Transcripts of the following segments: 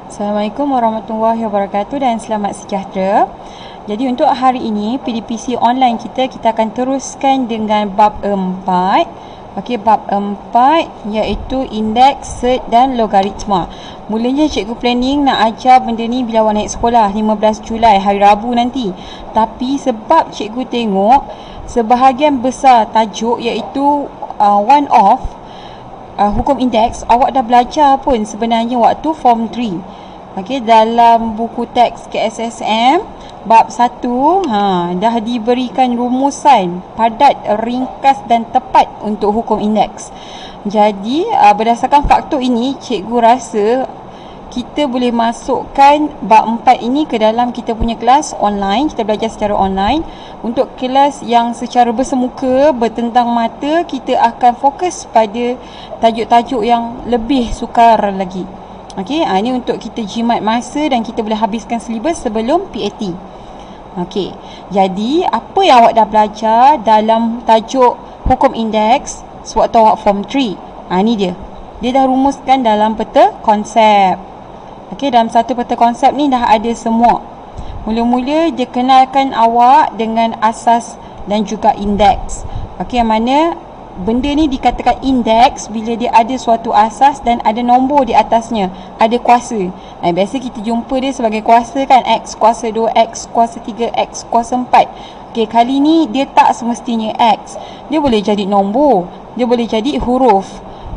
Assalamualaikum warahmatullahi wabarakatuh dan selamat sejahtera. Jadi untuk hari ini PDPC online kita akan teruskan dengan bab 4. Okey, bab 4 iaitu indeks, set dan logaritma. Mulanya cikgu planning nak ajar benda ni bila awak naik sekolah 15 Julai hari Rabu nanti. Tapi sebab cikgu tengok sebahagian besar tajuk iaitu one of hukum indeks awak dah belajar pun sebenarnya waktu form 3. Okey, dalam buku teks KSSM bab 1 dah diberikan rumusan padat, ringkas dan tepat untuk hukum indeks. Jadi berdasarkan faktor ini, cikgu rasa kita boleh masukkan bab 4 ini ke dalam kita punya kelas online. Kita belajar secara online. Untuk kelas yang secara bersemuka, bertentang mata, kita akan fokus pada tajuk-tajuk yang lebih sukar lagi. Okey, ini untuk kita jimat masa dan kita boleh habiskan silibus sebelum PAT. Okey, jadi apa yang awak dah belajar dalam tajuk hukum indeks sewaktu awak form 3? Ini dia. Dia dah rumuskan dalam peta konsep. Okey, dalam satu peta konsep ni dah ada semua. Mula-mula dia kenalkan awak dengan asas dan juga indeks. Okey, yang mana benda ni dikatakan indeks bila dia ada suatu asas dan ada nombor di atasnya, ada kuasa. Biasa kita jumpa dia sebagai kuasa kan, X kuasa 2, X kuasa 3, X kuasa 4. Okey, kali ni dia tak semestinya X. Dia boleh jadi nombor, dia boleh jadi huruf.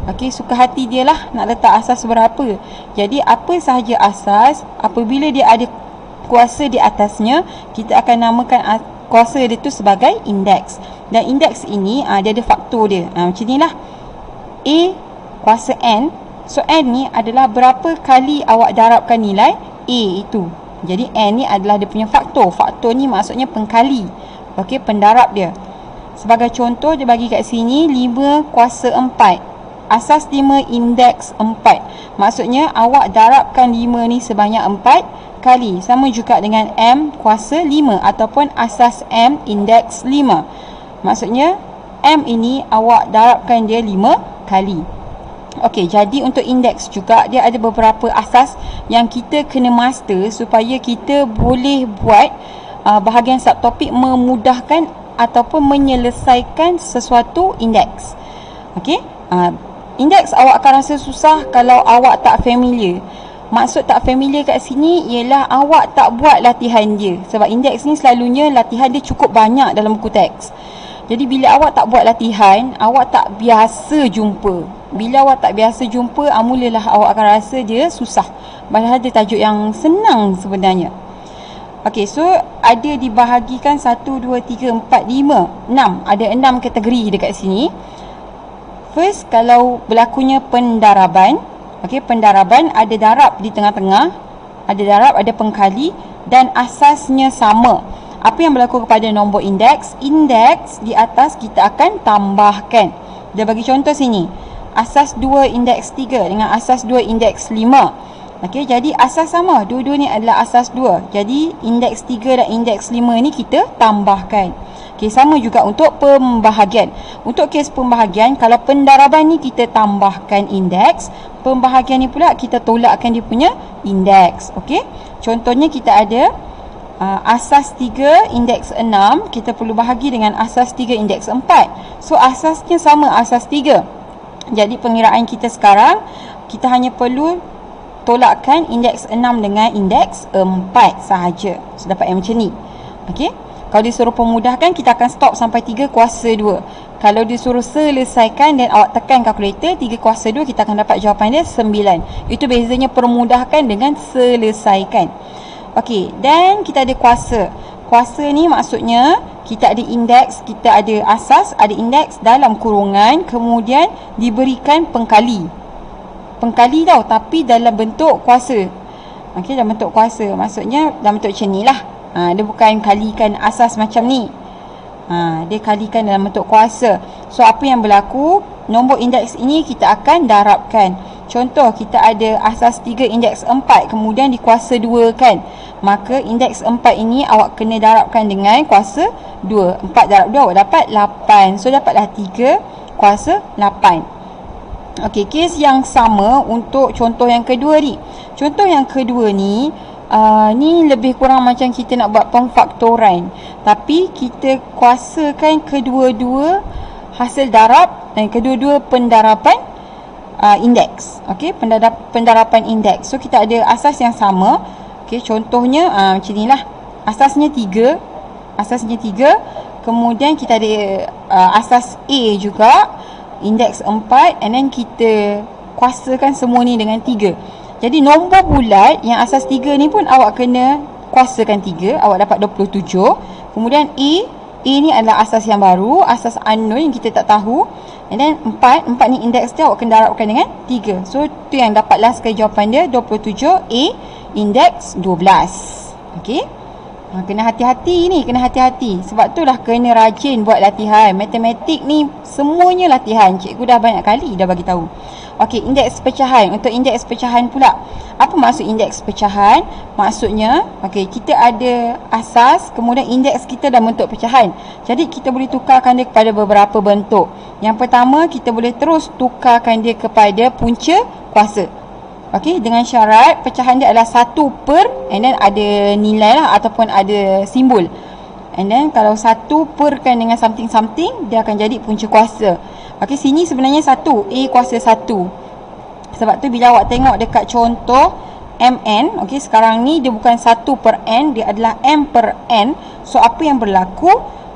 Okey, suka hati dia lah nak letak asas berapa. Jadi apa sahaja asas, apabila dia ada kuasa di atasnya, kita akan namakan kuasa dia tu sebagai indeks. Dan indeks ini dia ada faktor dia. Macam ni lah. A kuasa N. So N ni adalah berapa kali awak darabkan nilai A itu. Jadi N ni adalah dia punya faktor. Faktor ni maksudnya pengkali. Okey, pendarab dia. Sebagai contoh dia bagi kat sini 5 kuasa 4. Asas 5 indeks 4. Maksudnya awak darabkan 5 ni sebanyak 4 kali. Sama juga dengan M kuasa 5 ataupun asas M indeks 5. Maksudnya M ini awak darabkan dia 5 kali. Okey, jadi untuk indeks juga dia ada beberapa asas yang kita kena master supaya kita boleh buat bahagian subtopik memudahkan ataupun menyelesaikan sesuatu indeks. Okey, indeks awak akan rasa susah kalau awak tak familiar. Maksud tak familiar kat sini ialah awak tak buat latihan dia. Sebab indeks ni selalunya latihan dia cukup banyak dalam buku teks. Jadi bila awak tak buat latihan, awak tak biasa jumpa. Bila awak tak biasa jumpa, mulalah awak akan rasa dia susah. Padahal dia tajuk yang senang sebenarnya. Okey, so ada dibahagikan 1, 2, 3, 4, 5, 6. Ada 6 kategori dekat sini. First, kalau berlakunya pendaraban. Okey, pendaraban ada darab di tengah-tengah, ada darab, ada pengkali dan asasnya sama. Apa yang berlaku kepada nombor indeks? Indeks di atas kita akan tambahkan. Dia bagi contoh sini. Asas 2 indeks 3 dengan asas 2 indeks 5. Okey, jadi asas sama. Dua-dua ni adalah asas 2. Jadi indeks 3 dan indeks 5 ni kita tambahkan. Okey, sama juga untuk pembahagian. Untuk kes pembahagian, kalau pendaraban ni kita tambahkan indeks, pembahagian ni pula kita tolakkan dia punya indeks. Okey, contohnya kita ada asas 3 indeks 6, kita perlu bahagi dengan asas 3 indeks 4. So asasnya sama, asas 3. Jadi pengiraan kita sekarang, kita hanya perlu tolakkan indeks 6 dengan indeks 4 sahaja. So dapat yang macam ni. Okey, kalau disuruh pemudahkan, kita akan stop sampai 3 kuasa 2. Kalau disuruh selesaikan dan awak tekan kalkulator 3 kuasa 2, kita akan dapat jawapan dia 9. Itu bezanya permudahkan dengan selesaikan. Okey, dan kita ada kuasa. Kuasa ni maksudnya kita ada indeks, kita ada asas, ada indeks dalam kurungan, kemudian diberikan pengkali. Pengkali tau, tapi dalam bentuk kuasa. Okey, dalam bentuk kuasa. Maksudnya dalam bentuk macam ni lah. Dia bukan kalikan asas macam ni. Dia kalikan dalam bentuk kuasa. So apa yang berlaku? Nombor indeks ini kita akan darabkan. Contoh, kita ada asas 3 indeks 4, kemudian dikuasa 2 kan. Maka indeks 4 ini awak kena darabkan dengan kuasa 2. 4 darab 2 awak dapat 8. So dapatlah 3 kuasa 8. Okey, kes yang sama untuk contoh yang kedua ni. Contoh yang kedua ni, ni lebih kurang macam kita nak buat pemfaktoran. Tapi kita kuasakan kedua-dua hasil darab dan kedua-dua pendarapan indeks. Okey, pendarapan indeks. So, kita ada asas yang sama. Okey, contohnya macam ni lah. Asasnya 3. Kemudian kita ada asas A juga, indeks 4, and then kita kuasakan semua ni dengan 3. Jadi nombor bulat yang asas 3 ni pun awak kena kuasakan 3, awak dapat 27. Kemudian A ni adalah asas yang baru, asas unknown yang kita tak tahu. And then 4 ni indeks dia, awak kena darabkan dengan 3. So tu yang dapatlah sekali jawapan dia 27, A indeks 12. Okey, kena hati-hati ni, kena hati-hati. Sebab tu lah kena rajin buat latihan. Matematik ni semuanya latihan. Cikgu dah banyak kali dah bagi tahu. Okey, indeks pecahan. Untuk indeks pecahan pula. Apa maksud indeks pecahan? Maksudnya, okey, kita ada asas, kemudian indeks kita dah bentuk pecahan. Jadi kita boleh tukarkan dia kepada beberapa bentuk. Yang pertama, kita boleh terus tukarkan dia kepada punca kuasa. Okey, dengan syarat pecahan dia adalah 1 per, and then ada nilai lah ataupun ada simbol. And then kalau 1 perkan dengan something-something, dia akan jadi punca kuasa. Okey, sini sebenarnya 1, A kuasa 1. Sebab tu bila awak tengok dekat contoh MN, okey, sekarang ni dia bukan 1 per N, dia adalah M per N. So apa yang berlaku?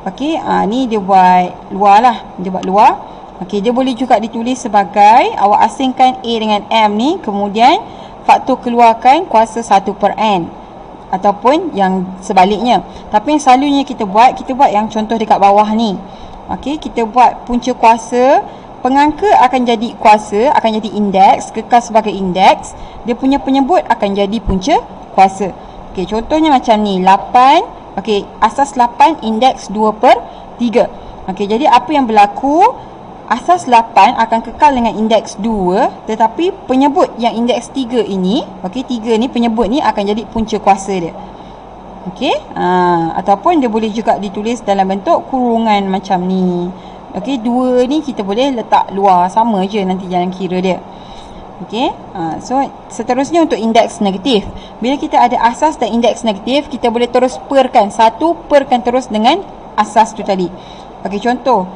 Okey, ni dia buat luar lah, dia buat luar. Okey, dia boleh juga ditulis sebagai awak asingkan A dengan M ni, kemudian faktor keluarkan kuasa 1 per N ataupun yang sebaliknya. Tapi yang selalunya kita buat yang contoh dekat bawah ni. Okey, kita buat punca kuasa, pengangka akan jadi kuasa, akan jadi indeks, kekal sebagai indeks. Dia punya penyebut akan jadi punca kuasa. Okey, contohnya macam ni, 8. Okey, asas 8 indeks 2 per 3. Okey, jadi apa yang berlaku? Asas 8 akan kekal dengan indeks 2, tetapi penyebut yang indeks 3 ini, okey, 3 ni penyebut ni akan jadi punca kuasa dia. Okey, ataupun dia boleh juga ditulis dalam bentuk kurungan macam ni. Okey, 2 ni kita boleh letak luar, sama je nanti jalan kira dia. Okey, so seterusnya untuk indeks negatif. Bila kita ada asas dan indeks negatif, kita boleh terus perkan, 1 perkan terus dengan asas tu tadi. Okey, contoh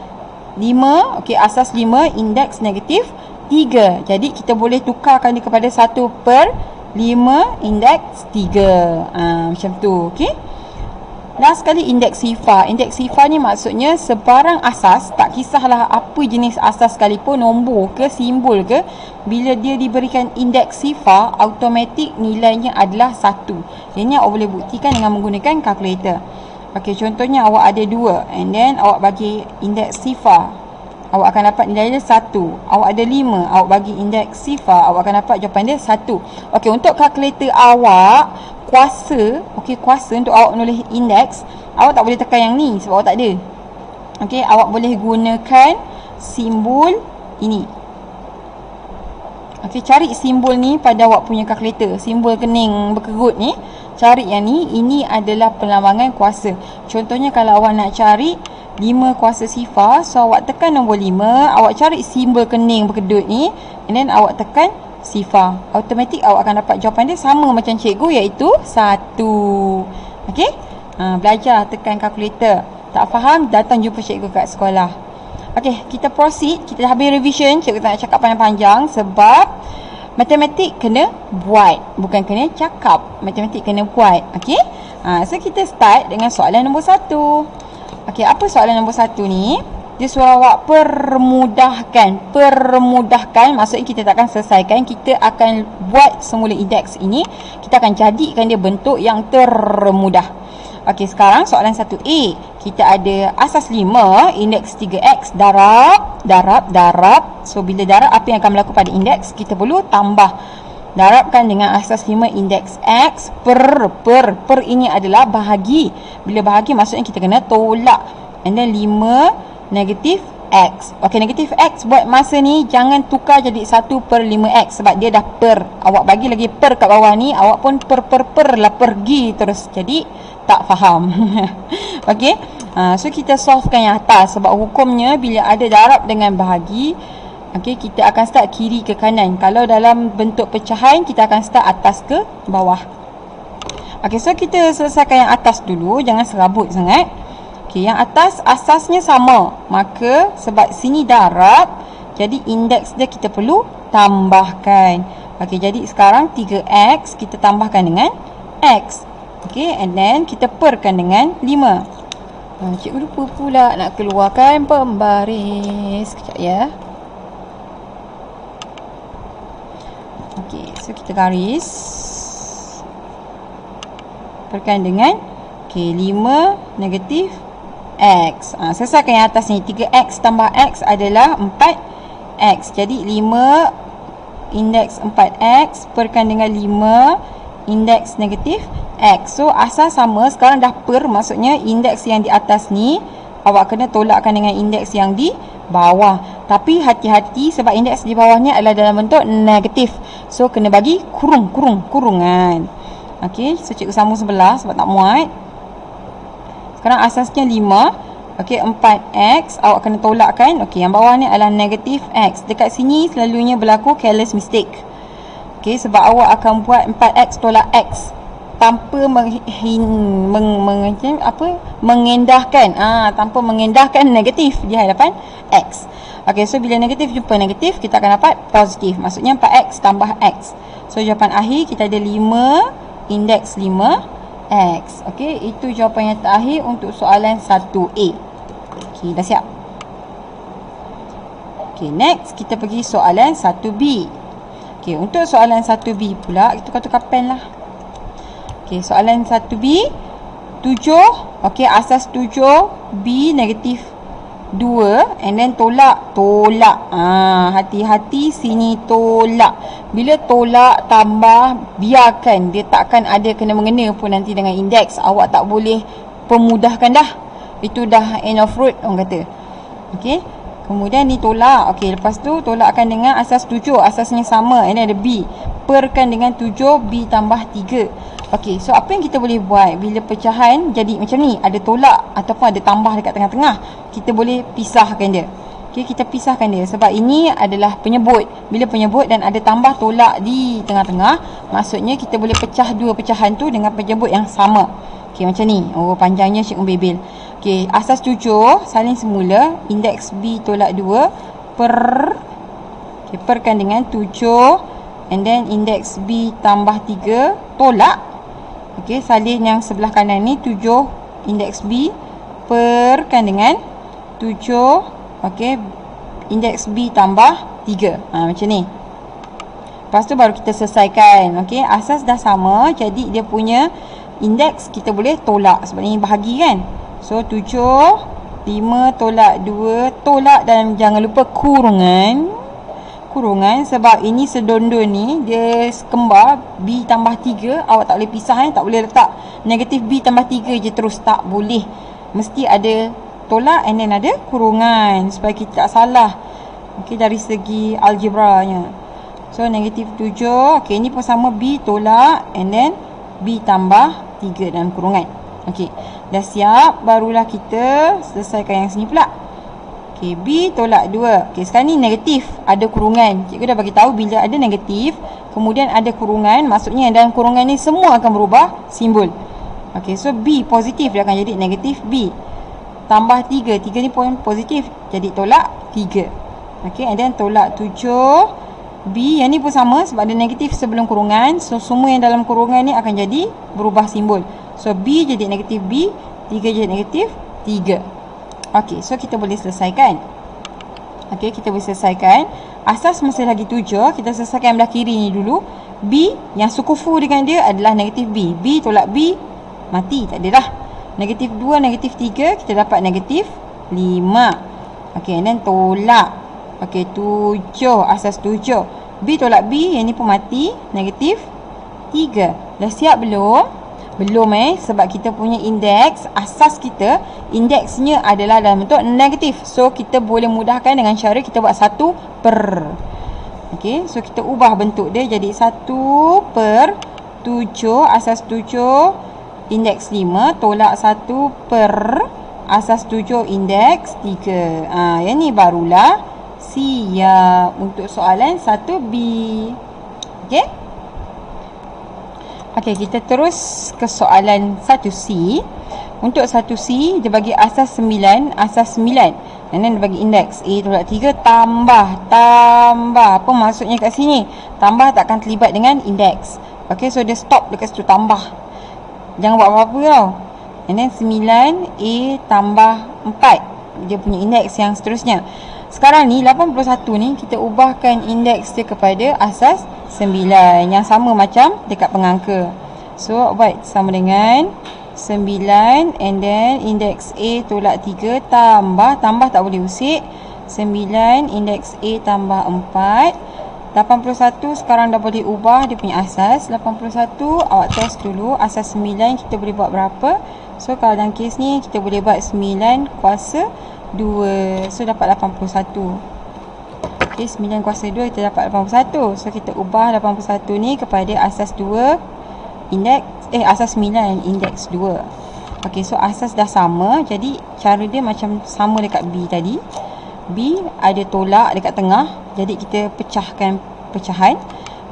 5, okey, asas 5 indeks negatif 3. Jadi kita boleh tukarkan dia kepada 1 per 5 indeks 3. Macam tu, okey. Last sekali indeks sifar. Indeks sifar ni maksudnya sebarang asas, tak kisahlah apa jenis asas sekalipun, nombor ke simbol ke, bila dia diberikan indeks sifar, automatik nilainya adalah 1. Ini awak boleh buktikan dengan menggunakan kalkulator. Okey, contohnya awak ada 2, and then awak bagi indeks sifar, awak akan dapat nilai dia 1. Awak ada 5, awak bagi indeks sifar, awak akan dapat jawapan dia 1. Okey, untuk kalkulator awak, kuasa, okey, kuasa untuk awak menulis indeks, awak tak boleh tekan yang ni sebab awak tak ada. Okey, awak boleh gunakan simbol ini. Okey, cari simbol ni pada awak punya kalkulator, simbol kening berkerut ni. Cari yang ni, ini adalah perlambangan kuasa. Contohnya kalau awak nak cari 5 kuasa sifar, so awak tekan nombor 5, awak cari simbol kening berkedut ni, and then awak tekan sifar. Automatik awak akan dapat jawapan dia sama macam cikgu, iaitu 1. Okey? Belajar tekan kalkulator. Tak faham, datang jumpa cikgu kat sekolah. Okey, kita proceed. Kita dah habis revision. Cikgu tak nak cakap panjang-panjang sebab matematik kena buat, bukan kena cakap. Matematik kena buat. Okey? So kita start dengan soalan nombor 1. Okey, apa soalan nombor 1 ni? Dia suruh awak permudahkan. Permudahkan maksudnya kita tak akan selesaikan, kita akan buat semula indeks ini, kita akan jadikan dia bentuk yang termudah. Okey, sekarang soalan 1A. Kita ada asas 5, indeks 3x, darab. So bila darab, apa yang akan berlaku pada indeks? Kita perlu tambah. Darabkan dengan asas 5 indeks x per ini adalah bahagi. Bila bahagi maksudnya kita kena tolak. And then 5 negatif x. Okey, negatif x buat masa ni jangan tukar jadi 1 per 5x sebab dia dah per. Awak bagi lagi per kat bawah ni, awak pun per lah, pergi terus. Jadi tak faham. Okey, so kita solvekan yang atas sebab hukumnya bila ada darab dengan bahagi, Okey, kita akan start kiri ke kanan. Kalau dalam bentuk pecahan, kita akan start atas ke bawah. Okey, so kita selesaikan yang atas dulu. Jangan serabut sangat. Okey, yang atas asasnya sama. Maka sebab sini darab, jadi indeks dia kita perlu tambahkan. Okey, jadi sekarang 3x kita tambahkan dengan x. Okey, and then kita perkan dengan 5. Cikgu lupa pula nak keluarkan pembaris. Sekejap ya. Okey, so kita garis. Perkan dengan 5 negatif x. Selesaikan yang atas ni. 3x tambah x adalah 4x. Jadi 5 indeks 4x perkan dengan 5 indeks negatif x. So asal sama, sekarang dah per, maksudnya indeks yang di atas ni awak kena tolakkan dengan indeks yang di bawah. Tapi hati-hati sebab indeks di bawah ni adalah dalam bentuk negatif. So kena bagi kurungan. Okey, so cikgu sambung sebelah sebab tak muat. Sekarang asasnya 5. Okey, 4x awak kena tolakkan. Okey, yang bawah ni adalah negatif x. Dekat sini selalunya berlaku careless mistake. Okey, sebab awak akan buat 4x tolak x tanpa mengendahkan tanpa mengendahkan negatif di hadapan x. Okey, so bila negatif jumpa negatif, kita akan dapat positif. Maksudnya 4x tambah x. So jawapan akhir kita ada 5 indeks 5x. Okey, itu jawapan yang terakhir untuk soalan 1A. Okey, dah siap. Okey, next kita pergi soalan 1B. Okey, untuk soalan 1B pula, kita tukar pen lah. Okey, soalan 1B 7. Okey, asas 7 B negatif 2 and then tolak. Hati-hati sini tolak. Bila tolak tambah, biarkan dia, takkan ada kena mengena pun nanti dengan indeks. Awak tak boleh pemudahkan dah. Itu dah end of road orang kata. Okey, kemudian ni tolak. Okey, lepas tu tolakkan dengan asas 7. Asasnya sama, and then ada B. Perkan dengan 7 B tambah 3. Okey, so apa yang kita boleh buat bila pecahan jadi macam ni, ada tolak ataupun ada tambah dekat tengah-tengah, kita boleh pisahkan dia. Okey, kita pisahkan dia sebab ini adalah penyebut. Bila penyebut dan ada tambah tolak di tengah-tengah, maksudnya kita boleh pecah dua pecahan tu dengan penyebut yang sama. Okey, macam ni. Oh, panjangnya Syekh Bebel. Okey, asas 7 salin semula, indeks B tolak 2 perkan dengan 7 and then indeks B tambah 3 tolak. Okey, salin yang sebelah kanan ni 7 indeks B perkan dengan 7. Okey, indeks B tambah 3. Macam ni. Lepas tu baru kita selesaikan. Okey, asas dah sama, jadi dia punya indeks kita boleh tolak sebab ni bahagi kan. So 7 5 tolak 2 tolak, dan jangan lupa kurungan sebab ini sedondon ni dia kembar B tambah 3. Awak tak boleh pisah tak boleh letak negatif B tambah 3 je terus, tak boleh. Mesti ada tolak and then ada kurungan supaya kita tak salah. Okey, dari segi algebranya. So negatif 7. Okey, ini pun sama, B tolak and then B tambah 3 dalam kurungan. Okey, dah siap, barulah kita selesaikan yang sini pula. Okey, B tolak 2. Okey, sekarang ni negatif, ada kurungan. Cikgu dah bagi tahu bila ada negatif, kemudian ada kurungan, maksudnya dalam kurungan ni semua akan berubah simbol. Okey, so B positif, dia akan jadi negatif B. Tambah 3. 3 ni pun positif, jadi tolak 3. Okey, and then tolak 7. B, yang ni pun sama sebab ada negatif sebelum kurungan. So, semua yang dalam kurungan ni akan jadi berubah simbol. So, B jadi negatif B, 3 jadi negatif 3. Okey, so kita boleh selesaikan. Okey, kita boleh selesaikan. Asas masih lagi 7. Kita selesaikan belah kiri ni dulu. B, yang sukufu dengan dia adalah negatif B. B tolak B, mati, tak ada dah. Negatif 2, negatif 3, kita dapat negatif 5. Okey, and then tolak. Okey, 7, asas 7. B tolak B, yang ni pun mati, negatif 3. Dah siap belum? Belum sebab kita punya indeks, asas kita, indeksnya adalah dalam bentuk negatif. So, kita boleh mudahkan dengan cara kita buat 1 per. Okey, so kita ubah bentuk dia jadi 1 per 7, asas 7, indeks 5, tolak 1 per asas 7, indeks 3. Yang ni barulah Siap. Untuk soalan 1B. Okey. Okey, kita terus ke soalan 1C. Untuk 1C, dia bagi asas 9, asas 9. Dan dia bagi indeks A tolak 3 tambah. Apa maksudnya kat sini? Tambah takkan terlibat dengan indeks. Okey, so dia stop dekat situ, tambah. Jangan buat apa-apa tau. And then 9, A tambah 4. Dia punya indeks yang seterusnya. Sekarang ni 81 ni kita ubahkan indeks dia kepada asas 9 yang sama macam dekat pengangka. So buat sama dengan 9 and then indeks A tolak 3 tambah tak boleh usik 9 indeks A tambah 4. 81 sekarang dah boleh ubah dia punya asas. 81 awak test dulu asas 9 kita boleh buat berapa. So kalau dalam kes ni kita boleh buat 9 kuasa 2. So dapat 81. Okay, 9 kuasa 2 kita dapat 81. So kita ubah 81 ni kepada asas 2 indeks asas 9 indeks 2. Okey, so asas dah sama. Jadi cara dia macam sama dekat B tadi. B ada tolak dekat tengah. Jadi kita pecahkan pecahan.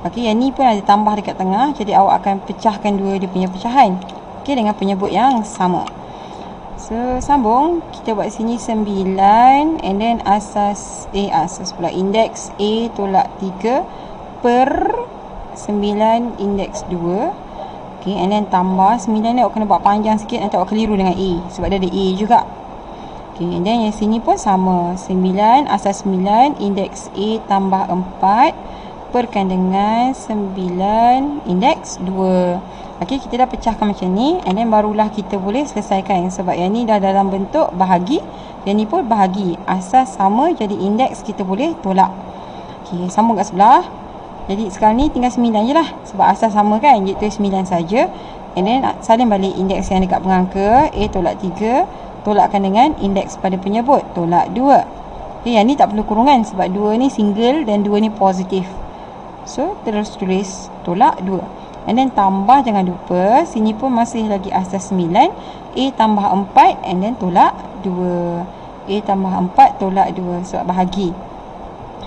Okey, yang ni pun ada tambah dekat tengah. Jadi awak akan pecahkan dua dia punya pecahan. Okey, dengan penyebut yang sama. So sambung. Kita buat sini 9 and then asas pula indeks A tolak 3 per 9 indeks 2. Okay, and then tambah 9 ni awak kena buat panjang sikit, nanti awak keliru dengan A sebab dia ada A juga. Okay, and then yang sini pun sama. 9 asas 9 indeks A tambah 4 perkan dengan 9 indeks 2. Okay, kita dah pecahkan macam ni and then barulah kita boleh selesaikan sebab yang ni dah dalam bentuk bahagi, yang ni pun bahagi. Asas sama jadi indeks kita boleh tolak. Okay, sambung kat sebelah. Jadi sekarang ni tinggal 9 je lah sebab asas sama kan, iaitu 9 saja. And then salin balik indeks yang dekat pengangka. A tolak 3 tolakkan dengan indeks pada penyebut tolak 2. Okay, yang ni tak perlu kurungan sebab 2 ni single dan 2 ni positif. So terus tulis tolak 2. And then tambah, jangan lupa sini pun masih lagi asas 9. A tambah 4 and then tolak 2. A tambah 4 tolak 2 sebab bahagi.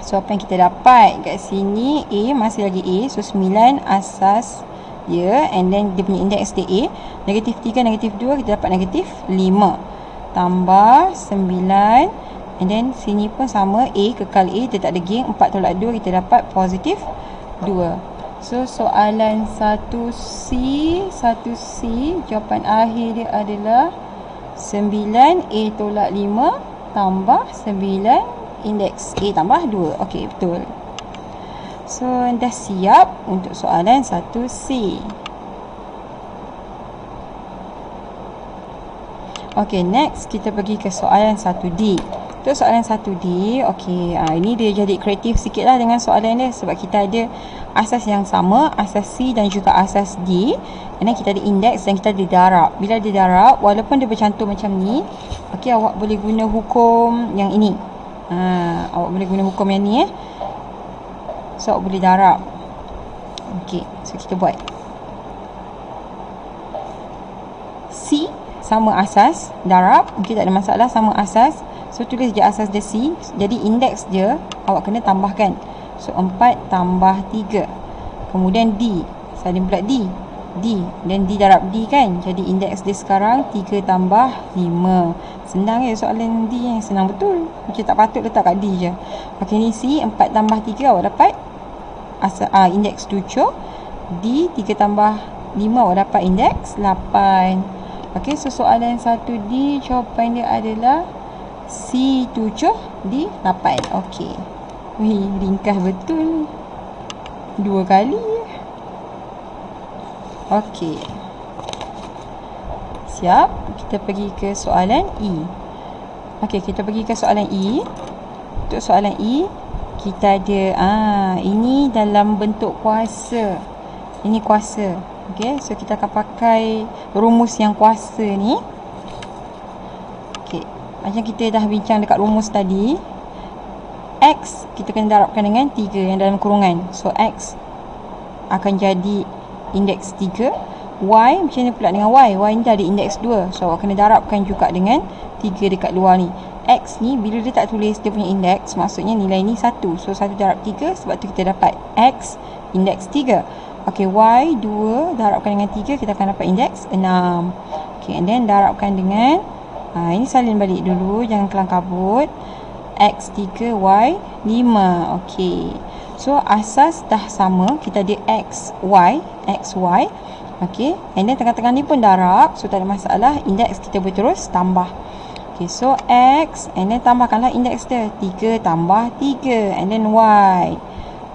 So apa yang kita dapat kat sini, A masih lagi A. So 9 asas dia and then dia punya indeks dia A. Negatif 3, negatif 2 kita dapat negatif 5. Tambah 9 and then sini pun sama, A kekal A, dia tak ada geng. 4 tolak 2 kita dapat positif 2. So soalan 1C jawapan akhir dia adalah 9 A tolak 5 tambah 9 indeks A tambah 2. Okey, betul. So dah siap untuk soalan 1C. Okey, next kita pergi ke soalan 1D. Untuk soalan 1D, okey, ini dia jadi kreatif sikit lah dengan soalan dia sebab kita ada asas yang sama, asas C dan juga asas D. And then kita ada indeks dan kita ada darab. Bila ada darab, walaupun dia bercantum macam ni, okey, awak boleh guna hukum yang ini. Awak boleh guna hukum yang ni so awak boleh darab. Okey, so kita buat C sama asas, darab. Okey, tak ada masalah, sama asas. So tulis je asas dia C. Jadi indeks dia awak kena tambahkan. So 4 tambah 3. Kemudian D, salin pula D dan D darab D kan. Jadi indeks dia sekarang 3 tambah 5. Senang je soalan D yang senang betul. Macam tak patut letak kat D je. Okey, ni C 4 tambah 3 awak dapat indeks 7. D 3 tambah 5 awak dapat indeks 8. Okey, so soalan 1D jawapan dia adalah C7 D 8. Okey. Wih, ringkas betul. 2 kali. Okey. Siap. Kita pergi ke soalan E. Okey, kita pergi ke soalan E. Untuk soalan E, kita ada ini dalam bentuk kuasa. Ini kuasa. Okey, so kita akan pakai rumus yang kuasa ni. Okey, macam kita dah bincang dekat rumus tadi, X kita kena darabkan dengan 3 yang dalam kurungan. So X akan jadi indeks 3. Y macam mana pula dengan Y? Y ni dah ada indeks 2. So awak kena darabkan juga dengan 3 dekat luar ni. X ni bila dia tak tulis dia punya indeks, maksudnya nilai ni 1. So 1 darab 3, sebab tu kita dapat X indeks 3. Okey, Y 2 darabkan dengan 3, kita akan dapat indeks 6. Okey, and then darabkan dengan ini salin balik dulu, jangan kelang kabut. X 3, Y 5. Okey, so asas dah sama, kita ada X, Y. Okey, and then tengah-tengah ni pun darab, so tak ada masalah, indeks kita boleh terus tambah. Okey, so X, and then tambahkanlah indeks dia, 3 tambah 3, and then Y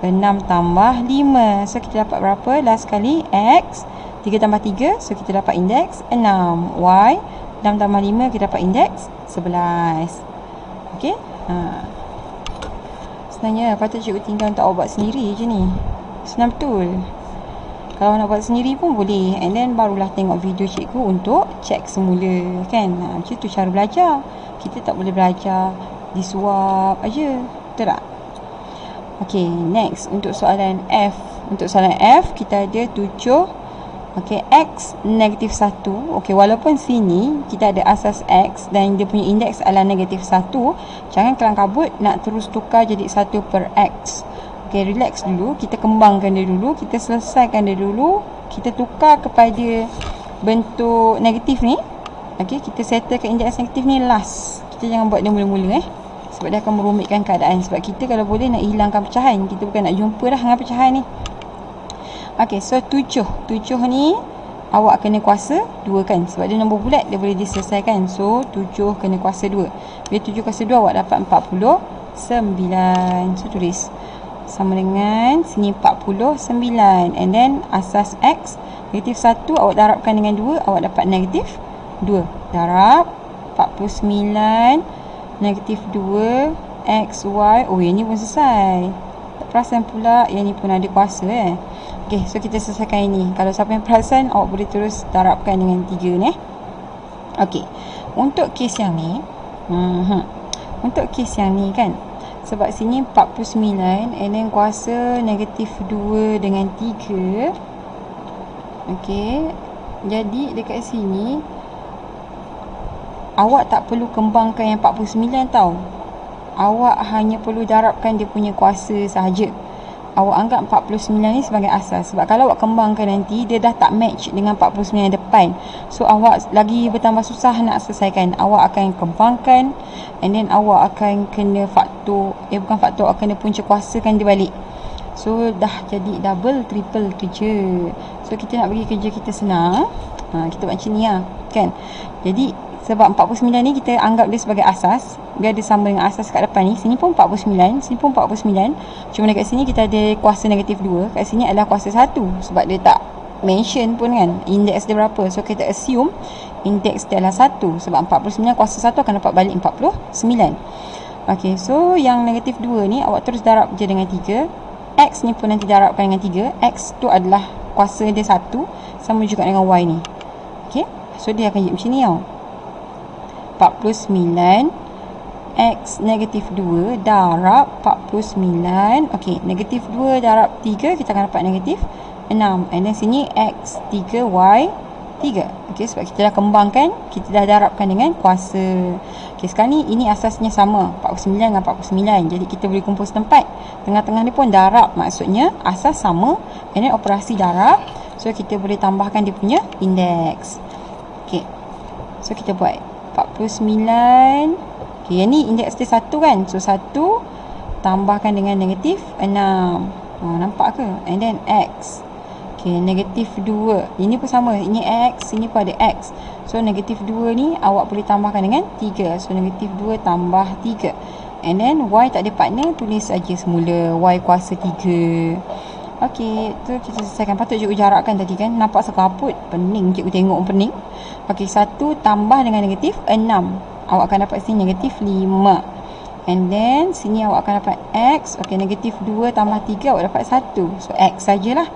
6 tambah 5. So kita dapat berapa? Last kali X 3 tambah 3, so kita dapat indeks 6. Y 6 tambah 5, kita dapat indeks 11. Okey, sebenarnya patut cikgu tinggal untuk awak buat sendiri je ni. Senang betul. Kalau nak buat sendiri pun boleh, and then barulah tengok video cikgu untuk check semula, kan. Macam tu cara belajar. Kita tak boleh belajar disuap aja, betul tak? Okey, next untuk soalan F. Untuk soalan F kita ada 7. Okey, X negatif 1. Okey, walaupun sini kita ada asas X dan dia punya indeks adalah negatif 1, jangan kelang kabut nak terus tukar jadi 1 per X. Okey, relax dulu, kita kembangkan dia dulu, kita selesaikan dia dulu, kita tukar kepada bentuk negatif ni. Okey, kita settlekan indeks negatif ni last. Kita jangan buat dia mula-mula sebab dia akan merumitkan keadaan. Sebab kita kalau boleh nak hilangkan pecahan, kita bukan nak jumpa dah dengan pecahan ni. Okey, so 7 ni awak kena kuasa 2 kan, sebab dia nombor bulat, dia boleh diselesaikan. So 7 kena kuasa 2. Bila 7 kuasa 2 awak dapat 49. So tulis sama dengan sini 49, and then asas X negatif 1 awak darabkan dengan 2, awak dapat negatif 2. Darab 49 negatif 2 XY. Oh, yang ni pun selesai. Tak perasan pula yang ni pun ada kuasa Okey, so kita selesaikan ini. Kalau siapa yang perasan, awak boleh terus darabkan dengan 3 ni. Okey, untuk kes yang ni untuk kes yang ni kan, sebab sini 49 and then kuasa negatif 2 dengan 3. Okey, jadi dekat sini awak tak perlu kembangkan yang 49 tau. Awak hanya perlu darabkan dia punya kuasa sahaja. Awak anggap 49 ni sebagai asas. Sebab kalau awak kembangkan nanti, dia dah tak match dengan 49 yang depan. So awak lagi bertambah susah nak selesaikan. Awak akan kembangkan, and then awak akan kena faktor, bukan faktor, awak kena punca kuasakan dia balik. So dah jadi double, triple kerja. So kita nak bagi kerja kita senang, kita buat macam ni lah, kan. Jadi sebab 49 ni kita anggap dia sebagai asas, dia ada sama dengan asas kat depan ni. Sini pun 49, sini pun 49. Cuma dekat sini kita ada kuasa negatif 2, kat sini adalah kuasa 1. Sebab dia tak mention pun kan indeks dia berapa. So kita assume indeks dia adalah 1. Sebab 49 kuasa 1 akan dapat balik 49. Okay, so yang negatif 2 ni awak terus darab je dengan 3. X ni pun nanti darabkan dengan 3. X tu adalah kuasa dia 1, sama juga dengan Y ni. Okay, so dia akan jadi macam ni tau. 49 X negatif 2 darab 49. Okey, negatif 2 darab 3, kita akan dapat negatif 6. And then sini X 3 Y 3. Okey, sebab kita dah kembangkan, kita dah darabkan dengan kuasa. Okey, sekarang ni ini asasnya sama, 49 dengan 49. Jadi kita boleh kumpul setempat. Tengah-tengah ni pun darab, maksudnya asas sama, and then operasi darab. So kita boleh tambahkan dia punya indeks. Okey, so kita buat 49. Okay, yang ni indeks dia 1 kan. So 1 tambahkan dengan negatif 6. Nampak ke? And then X. Okay, negatif 2. Ini pun sama. Ini X, sini pun ada X. So negatif 2 ni awak boleh tambahkan dengan 3. So negatif 2 tambah 3. And then Y tak ada partner, tulis saja semula Y kuasa 3. Okey, tu kita selesaikan. Patut cikgu jarakkan tadi kan. Nampak sekaput. Pening cikgu tengok pening. Okey, 1 tambah dengan negatif 6. Awak akan dapat sini negatif 5. And then sini awak akan dapat X. Okey, negatif 2 tambah 3 awak dapat 1. So X sajalah.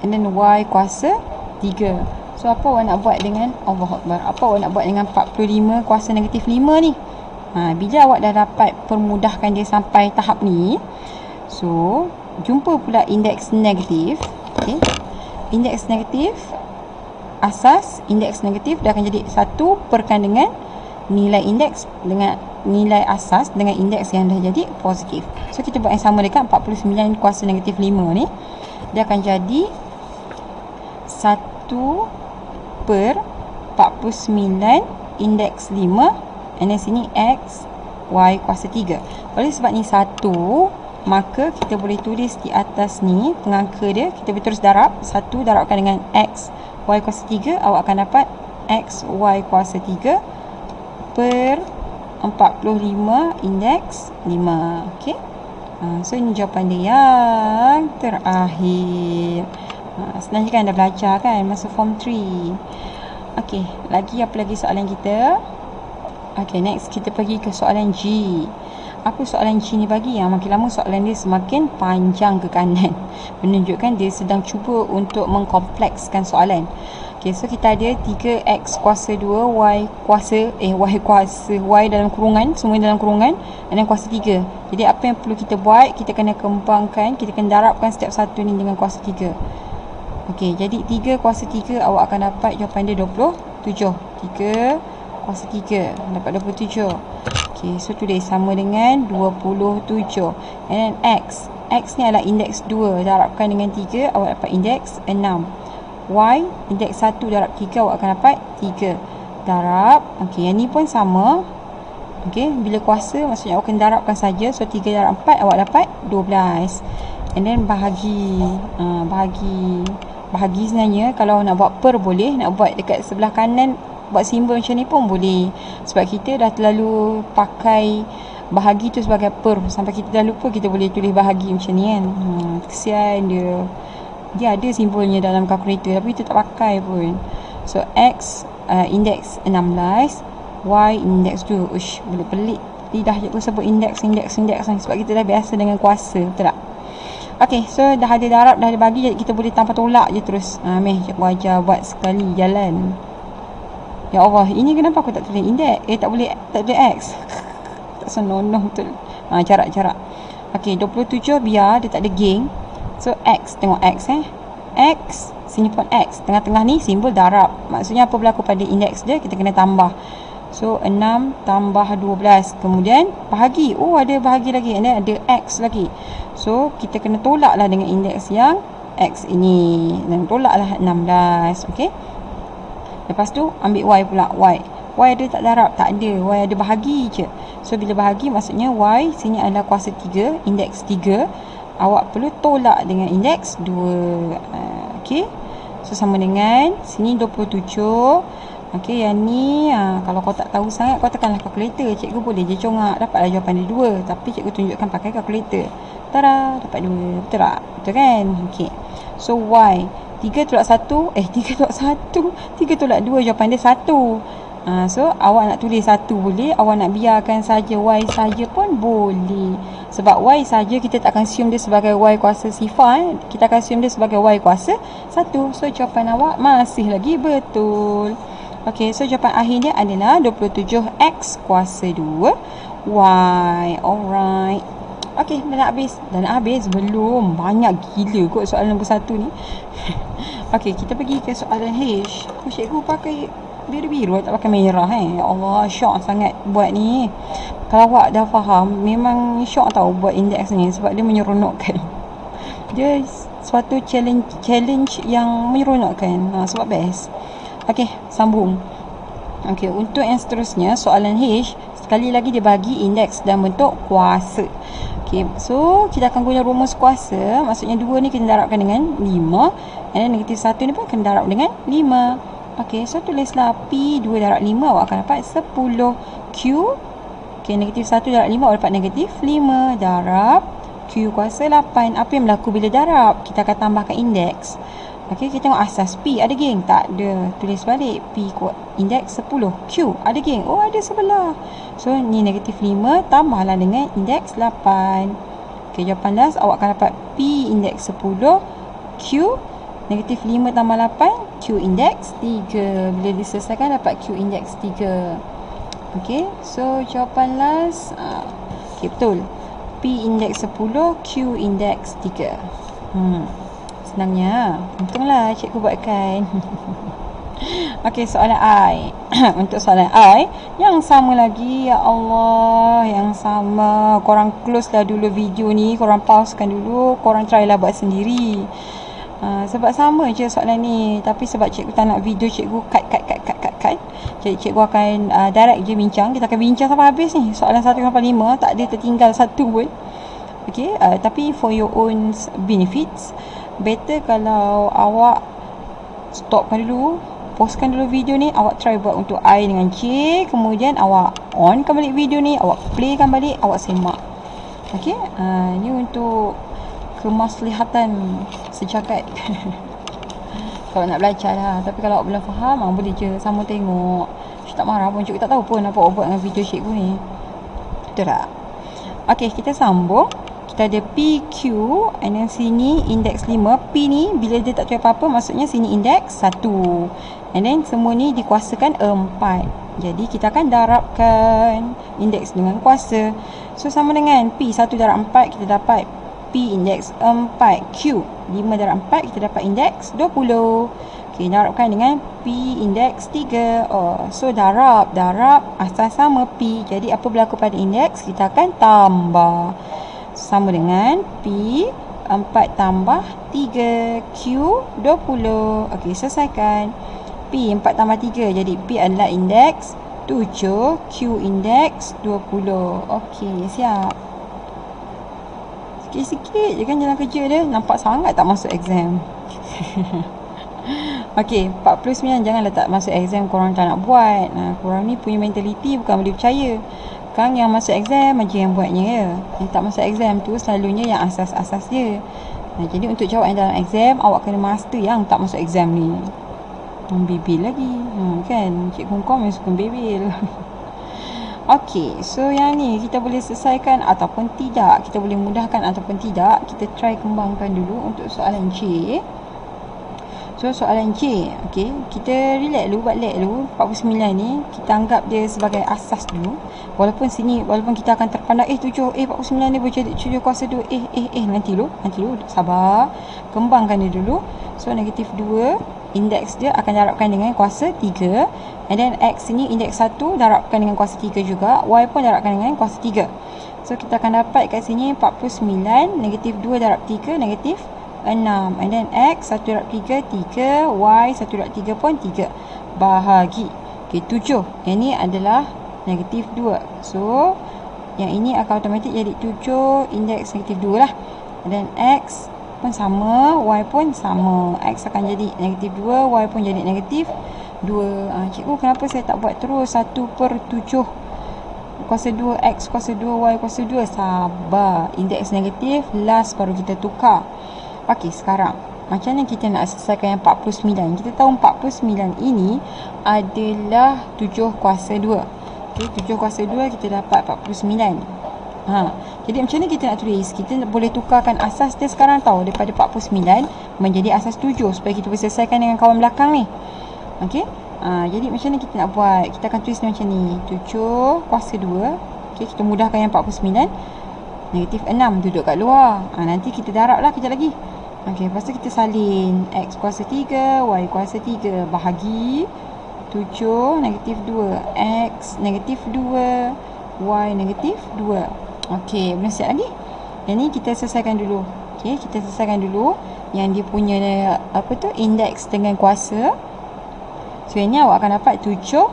And then Y kuasa 3. So apa awak nak buat dengan Allahuakbar? Apa awak nak buat dengan 45 kuasa negatif 5 ni? Bila awak dah dapat permudahkan dia sampai tahap ni, so jumpa pula indeks negatif. Okay, indeks negatif, asas indeks negatif dia akan jadi 1 perkan dengan nilai indeks dengan nilai asas dengan indeks yang dah jadi positif. So kita buat yang sama dekat 49 kuasa negatif 5 ni. Dia akan jadi 1 per 49 indeks 5, and then sini X Y kuasa 3. Oleh sebab ni 1, maka kita boleh tulis di atas ni pengangka dia, kita boleh terus darab 1 darabkan dengan X Y kuasa 3, awak akan dapat X Y kuasa 3 per 45 indeks 5. Okey. So ini jawapan dia yang terakhir. Senang je kan, dah belajar kan masa form 3. Okey, apa lagi soalan kita? Okey, next kita pergi ke soalan G. Apa soalan G ni bagi? Yang makin lama soalan dia semakin panjang ke kanan, menunjukkan dia sedang cuba untuk mengkomplekskan soalan. Okay, so kita ada 3x kuasa 2 y kuasa y dalam kurungan, semua dalam kurungan, dan kuasa 3. Jadi apa yang perlu kita buat, kita kena kembangkan, kita kena darabkan setiap satu ni dengan kuasa 3. Okey, jadi 3 kuasa 3, awak akan dapat jawapan dia 27. 3 kuasa 3 dapat 27. Okey, so tulis sama dengan 27. And then x ni adalah indeks 2, darabkan dengan 3, awak dapat indeks 6. Y, indeks 1 darab 3, awak akan dapat 3. Darab, okey, yang ni pun sama. Okey, bila kuasa maksudnya awak kena darabkan saja. So 3 darab 4, awak dapat 12. And then bahagi. Bahagi sebenarnya kalau nak buat per boleh, nak buat dekat sebelah kanan buat simbol macam ni pun boleh. Sebab kita dah terlalu pakai bahagi tu sebagai per, sampai kita dah lupa kita boleh tulis bahagi macam ni kan. Kesian dia. Dia ada simbolnya dalam kalkulator tapi kita tak pakai pun. So X indeks 16, Y indeks 2. Uish, boleh pelik lidah cikgu sebut indeks sebab kita dah biasa dengan kuasa, betul tak? Okey, so dah ada darab, dah ada bagi, jadi kita boleh tanpa tolak je terus. Meh cikgu ajar buat sekali jalan. Ya Allah, ini kenapa aku tak tulis indeks? Tak boleh X. Tak senonoh betul. Jarak. Okey, 27 biar dia tak ada geng. So X, tengok X X, sini pun X. Tengah-tengah ni simbol darab. Maksudnya apa berlaku pada indeks dia, kita kena tambah. So 6 tambah 12. Kemudian bahagi. Oh, ada bahagi lagi. And then ada X lagi. So kita kena tolak lah dengan indeks yang X ini. Dan tolaklah 16. Okay. Lepas tu ambil Y pula. Y ada tak darab? Tak ada. Y ada bahagi je. So bila bahagi maksudnya Y sini adalah kuasa 3, indeks 3. Awak perlu tolak dengan indeks 2. Okey. So sama dengan sini 27. Okey, yang ni kalau kau tak tahu sangat, kau tekanlah kalkulator. Cikgu boleh je congak, dapatlah jawapan dia 2. Tapi cikgu tunjukkan pakai kalkulator. Tada, dapat 2. Betul tak? Betul kan? Okey. So Y 3 tolak 1, 3 tolak 1, 3 tolak 2, jawapan dia 1. So awak nak tulis 1 boleh, awak nak biarkan saja Y saja pun boleh. Sebab Y saja kita tak akan assume dia sebagai Y kuasa sifar, kita akan assume dia sebagai Y kuasa 1. So jawapan awak masih lagi betul. Okey, so jawapan akhirnya adalah 27x kuasa 2 Y. Alright. Okey, dah nak habis. Belum. Banyak gila kot soalan nombor 1 ni. Okey, kita pergi ke soalan H. Cikgu pakai biru-biru, tak pakai merah. Ya Allah, syok sangat buat ni. Kalau awak dah faham, memang syok tahu buat indeks ni sebab dia menyeronokkan. Dia suatu challenge yang menyeronokkan. Sebab best. Okey, sambung. Okey, untuk yang seterusnya, soalan H, sekali lagi dia bagi indeks dan bentuk kuasa. Okey, so kita akan guna rumus kuasa. Maksudnya 2 ni kita darabkan dengan 5, and then negatif 1 ni pun kena darab dengan 5. Okey, so tulislah P 2 darab 5, awak akan dapat 10. Q, okey, negatif 1 darab 5, awak dapat negatif 5. Darab Q kuasa 8. Apa yang berlaku bila darab? Kita akan tambahkan indeks. Okey, kita tengok asas. P ada geng? Tak ada. Tulis balik. P indeks 10. Q ada geng? Oh, ada sebelah. So ni negatif 5 tambahlah dengan indeks 8. Okey, jawapan last awak akan dapat P indeks 10, Q negatif 5 tambah 8, Q indeks 3. Bila diselesaikan dapat Q indeks 3. Okey, so jawapan last okey, betul. P indeks 10, Q indeks 3. Senangnya. Untunglah cikgu buatkan. Okey, soalan I. Untuk soalan I yang sama lagi, ya Allah, yang sama. Korang close lah dulu video ni, korang pausekan dulu, korang try lah buat sendiri. Sebab sama je soalan ni, tapi sebab cikgu tak nak video cikgu cut. Jadi cikgu akan direct je bincang. Kita akan bincang sampai habis ni. Soalan 1 sampai 5 tak ada tertinggal satu pun. Okay, tapi for your own benefits, better kalau awak stopkan dulu, postkan dulu video ni, awak try buat untuk I dengan C, kemudian awak onkan balik video ni, awak playkan balik, awak semak. Okay, ni untuk kemaslihatan sejagat. Kalau nak belajar lah. Tapi kalau awak belum faham, boleh je sama tengok. Cikgu tak marah pun, cikgu tak tahu pun apa awak buat dengan video cikgu ni. Betul tak? Okay, kita sambung. Kita ada PQ, and then sini indeks 5. P ni bila dia tak tahu apa-apa, maksudnya sini indeks 1. And then semua ni dikuasakan 4. Jadi kita akan darabkan indeks dengan kuasa. So sama dengan P 1 darab 4, kita dapat P indeks 4. Q 5 darab 4, kita dapat indeks 20. Okay, darabkan dengan P indeks 3. So darab asas sama P. Jadi apa berlaku pada indeks, kita akan tambah. Sama dengan P 4 tambah 3, Q 20. Okey, selesaikan. P 4 tambah 3, jadi P adalah indeks 7, Q indeks 20. Okey, siap. Sikit-sikit je kan jalan kerja dia. Nampak sangat tak masuk exam. Okey, 49 janganlah tak masuk exam korang tak nak buat. Korang ni punya mentaliti bukan boleh percaya. Kan yang masuk exam aja yang buatnya ya. Yang tak masuk exam tu selalunya yang asas-asas dia. Jadi untuk jawab yang dalam exam, awak kena master yang tak masuk exam ni. Bibil lagi. Kan? Cikgu kau memang suka bibil. Okey, so yang ni kita boleh selesaikan ataupun tidak. Kita boleh mudahkan ataupun tidak. Kita try kembangkan dulu untuk soalan C. So soalan C, okey, kita relax dulu, buat lek dulu. 49 ni kita anggap dia sebagai asas dulu. Walaupun kita akan terpandang 7, 49 ni boleh jadi 7 kuasa 2. Nanti dulu, sabar. Kembangkan dia dulu. So negatif 2, indeks dia akan darabkan dengan kuasa 3. And then X ni indeks 1 darabkan dengan kuasa 3 juga. Y pun darabkan dengan kuasa 3. So kita akan dapat kat sini 49, negatif 2 darab 3, negatif 6. And then X 1 darab 3, 3. Y 1 darab 3 pun 3. Bahagi. Okay, 7. Yang ni adalah negatif 2. So yang ini akan automatik jadi 7, indeks negatif 2 lah. And then X pun sama, Y pun sama. X akan jadi negatif 2, Y pun jadi negatif 2. Cikgu kenapa saya tak buat terus 1/7 kuasa 2, X kuasa 2, Y kuasa 2? Sabar. Indeks negatif last baru kita tukar. Okey, sekarang macam mana kita nak selesaikan yang 49? Kita tahu 49 ini adalah 7 kuasa 2. Okey, 7 kuasa 2 kita dapat 49. Jadi macam mana kita nak tulis? Kita boleh tukarkan asas dia sekarang tahu, daripada 49 menjadi asas 7 supaya kita boleh selesaikan dengan kawan belakang ni. Okey. Jadi macam mana kita nak buat? Kita akan tulis macam ni. 7 kuasa 2. Okey, kita mudahkan yang 49. Negatif 6 duduk kat luar. Nanti kita darab lah kejap lagi. Okey, lepas tu kita salin. X kuasa 3, Y kuasa 3. Bahagi 7, negatif 2. X negatif 2, Y negatif 2. Okey, belum siap lagi. Yang ni kita selesaikan dulu. Okey, kita selesaikan dulu yang dia punya indeks dengan kuasa. So yang ni awak akan dapat 7,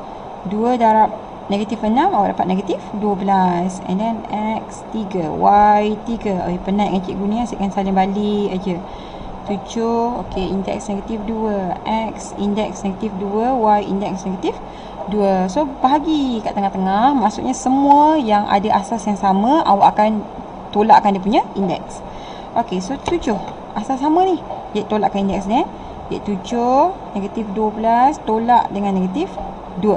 2 darab negatif 6, awak dapat negatif 12. And then X 3, Y 3. Penat dengan cikgu ni, asyikkan salin balik aja. 7, okey, indeks negatif 2. X indeks negatif 2, Y indeks negatif 2. So bahagi kat tengah-tengah. Maksudnya semua yang ada asas yang sama, awak akan tolakkan dia punya indeks. Okey, so 7 asas sama ni, dia tolakkan indeks ni. 7, negatif 12 tolak dengan negatif 2.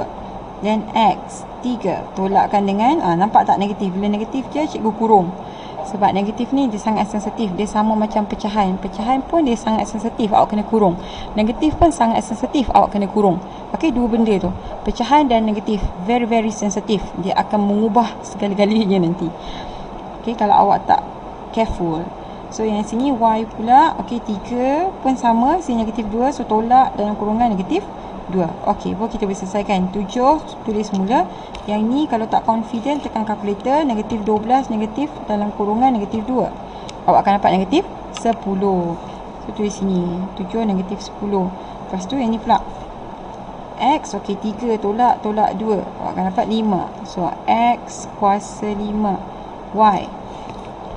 Dan X 3 tolakkan dengan nampak tak negatif? Bila negatif je cikgu kurung. Sebab negatif ni dia sangat sensitif. Dia sama macam pecahan. Pecahan pun dia sangat sensitif, awak kena kurung. Negatif pun sangat sensitif, awak kena kurung. Okey, dua benda tu, pecahan dan negatif, very very sensitif. Dia akan mengubah segala-galanya nanti. Okey, kalau awak tak careful. So yang sini Y pula, okey, 3 pun sama, sini negatif 2, so tolak dalam kurungan negatif 2. Okey, baru kita boleh selesaikan. 7 tulis mula. Yang ni kalau tak confident tekan kalkulator. Negatif 12 negatif dalam kurungan negatif 2. Awak akan dapat negatif 10. So tulis sini 7 negatif 10. Lepas tu yang ni pula X, okey 3 tolak 2, awak akan dapat 5. So X kuasa 5. Y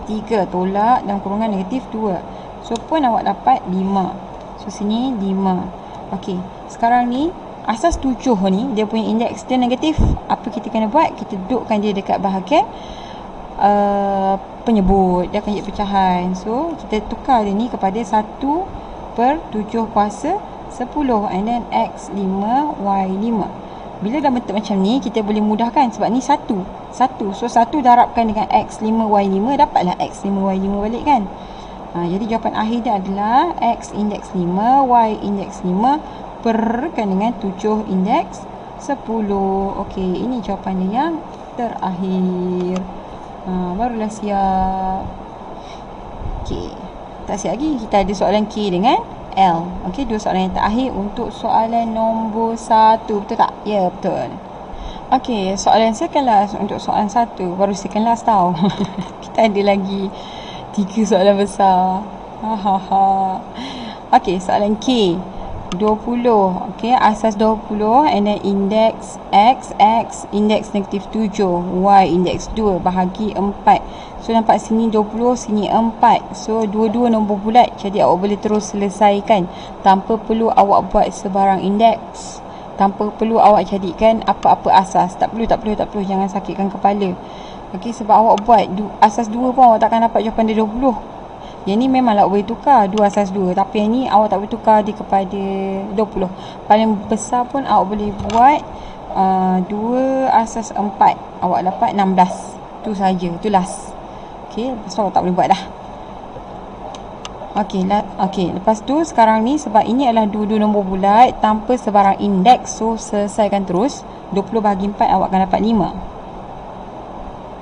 3 tolak dalam kurungan negatif 2. So pun awak dapat 5. So sini 5. Okey, sekarang ni asas 7 ni dia punya indeks dia negatif. Apa kita kena buat? Kita dudukkan dia dekat bahagian penyebut. Dia akan jadi pecahan. So kita tukar dia ni kepada 1/7 kuasa 10 and then X 5 Y 5. Bila dah bentuk macam ni kita boleh mudahkan sebab ni 1. So 1 darabkan dengan X 5 Y 5 dapatlah X 5 Y 5 balik kan. Jadi jawapan akhir dia adalah X indeks 5 Y indeks 5 perkan dengan 7 indeks 10. Okey, ini jawapan dia yang terakhir. Barulah siap. Okey, tak siap lagi. Kita ada soalan K dengan L. Okey, dua soalan yang terakhir untuk soalan nombor 1. Betul tak? Ya, betul. Okey, soalan second last untuk soalan 1. Baru second last tau. Kita ada lagi 3 soalan besar. Okey, soalan K 20. Okey, asas 20 and then indeks X indeks negatif 7, Y indeks 2 bahagi 4. So nampak sini 20, sini 4. So dua-dua nombor bulat. Jadi awak boleh terus selesaikan tanpa perlu awak buat sebarang indeks. Tanpa perlu awak jadikan apa-apa asas. Tak perlu. Jangan sakitkan kepala. Okey, sebab awak buat asas 2 pun awak takkan dapat jawapan dia 20. Yang ni memanglah awak boleh tukar 2 asas 2. Tapi yang ni awak tak boleh tukar dia kepada 20. Paling besar pun awak boleh buat 2 asas 4. Awak dapat 16. Tu saja. Tu last. Okey, lepas tu awak tak boleh buat dah. Okey, lepas tu sekarang ni sebab ini adalah dua-dua nombor bulat tanpa sebarang indeks. So selesaikan terus. 20 bahagi 4 awak akan dapat 5.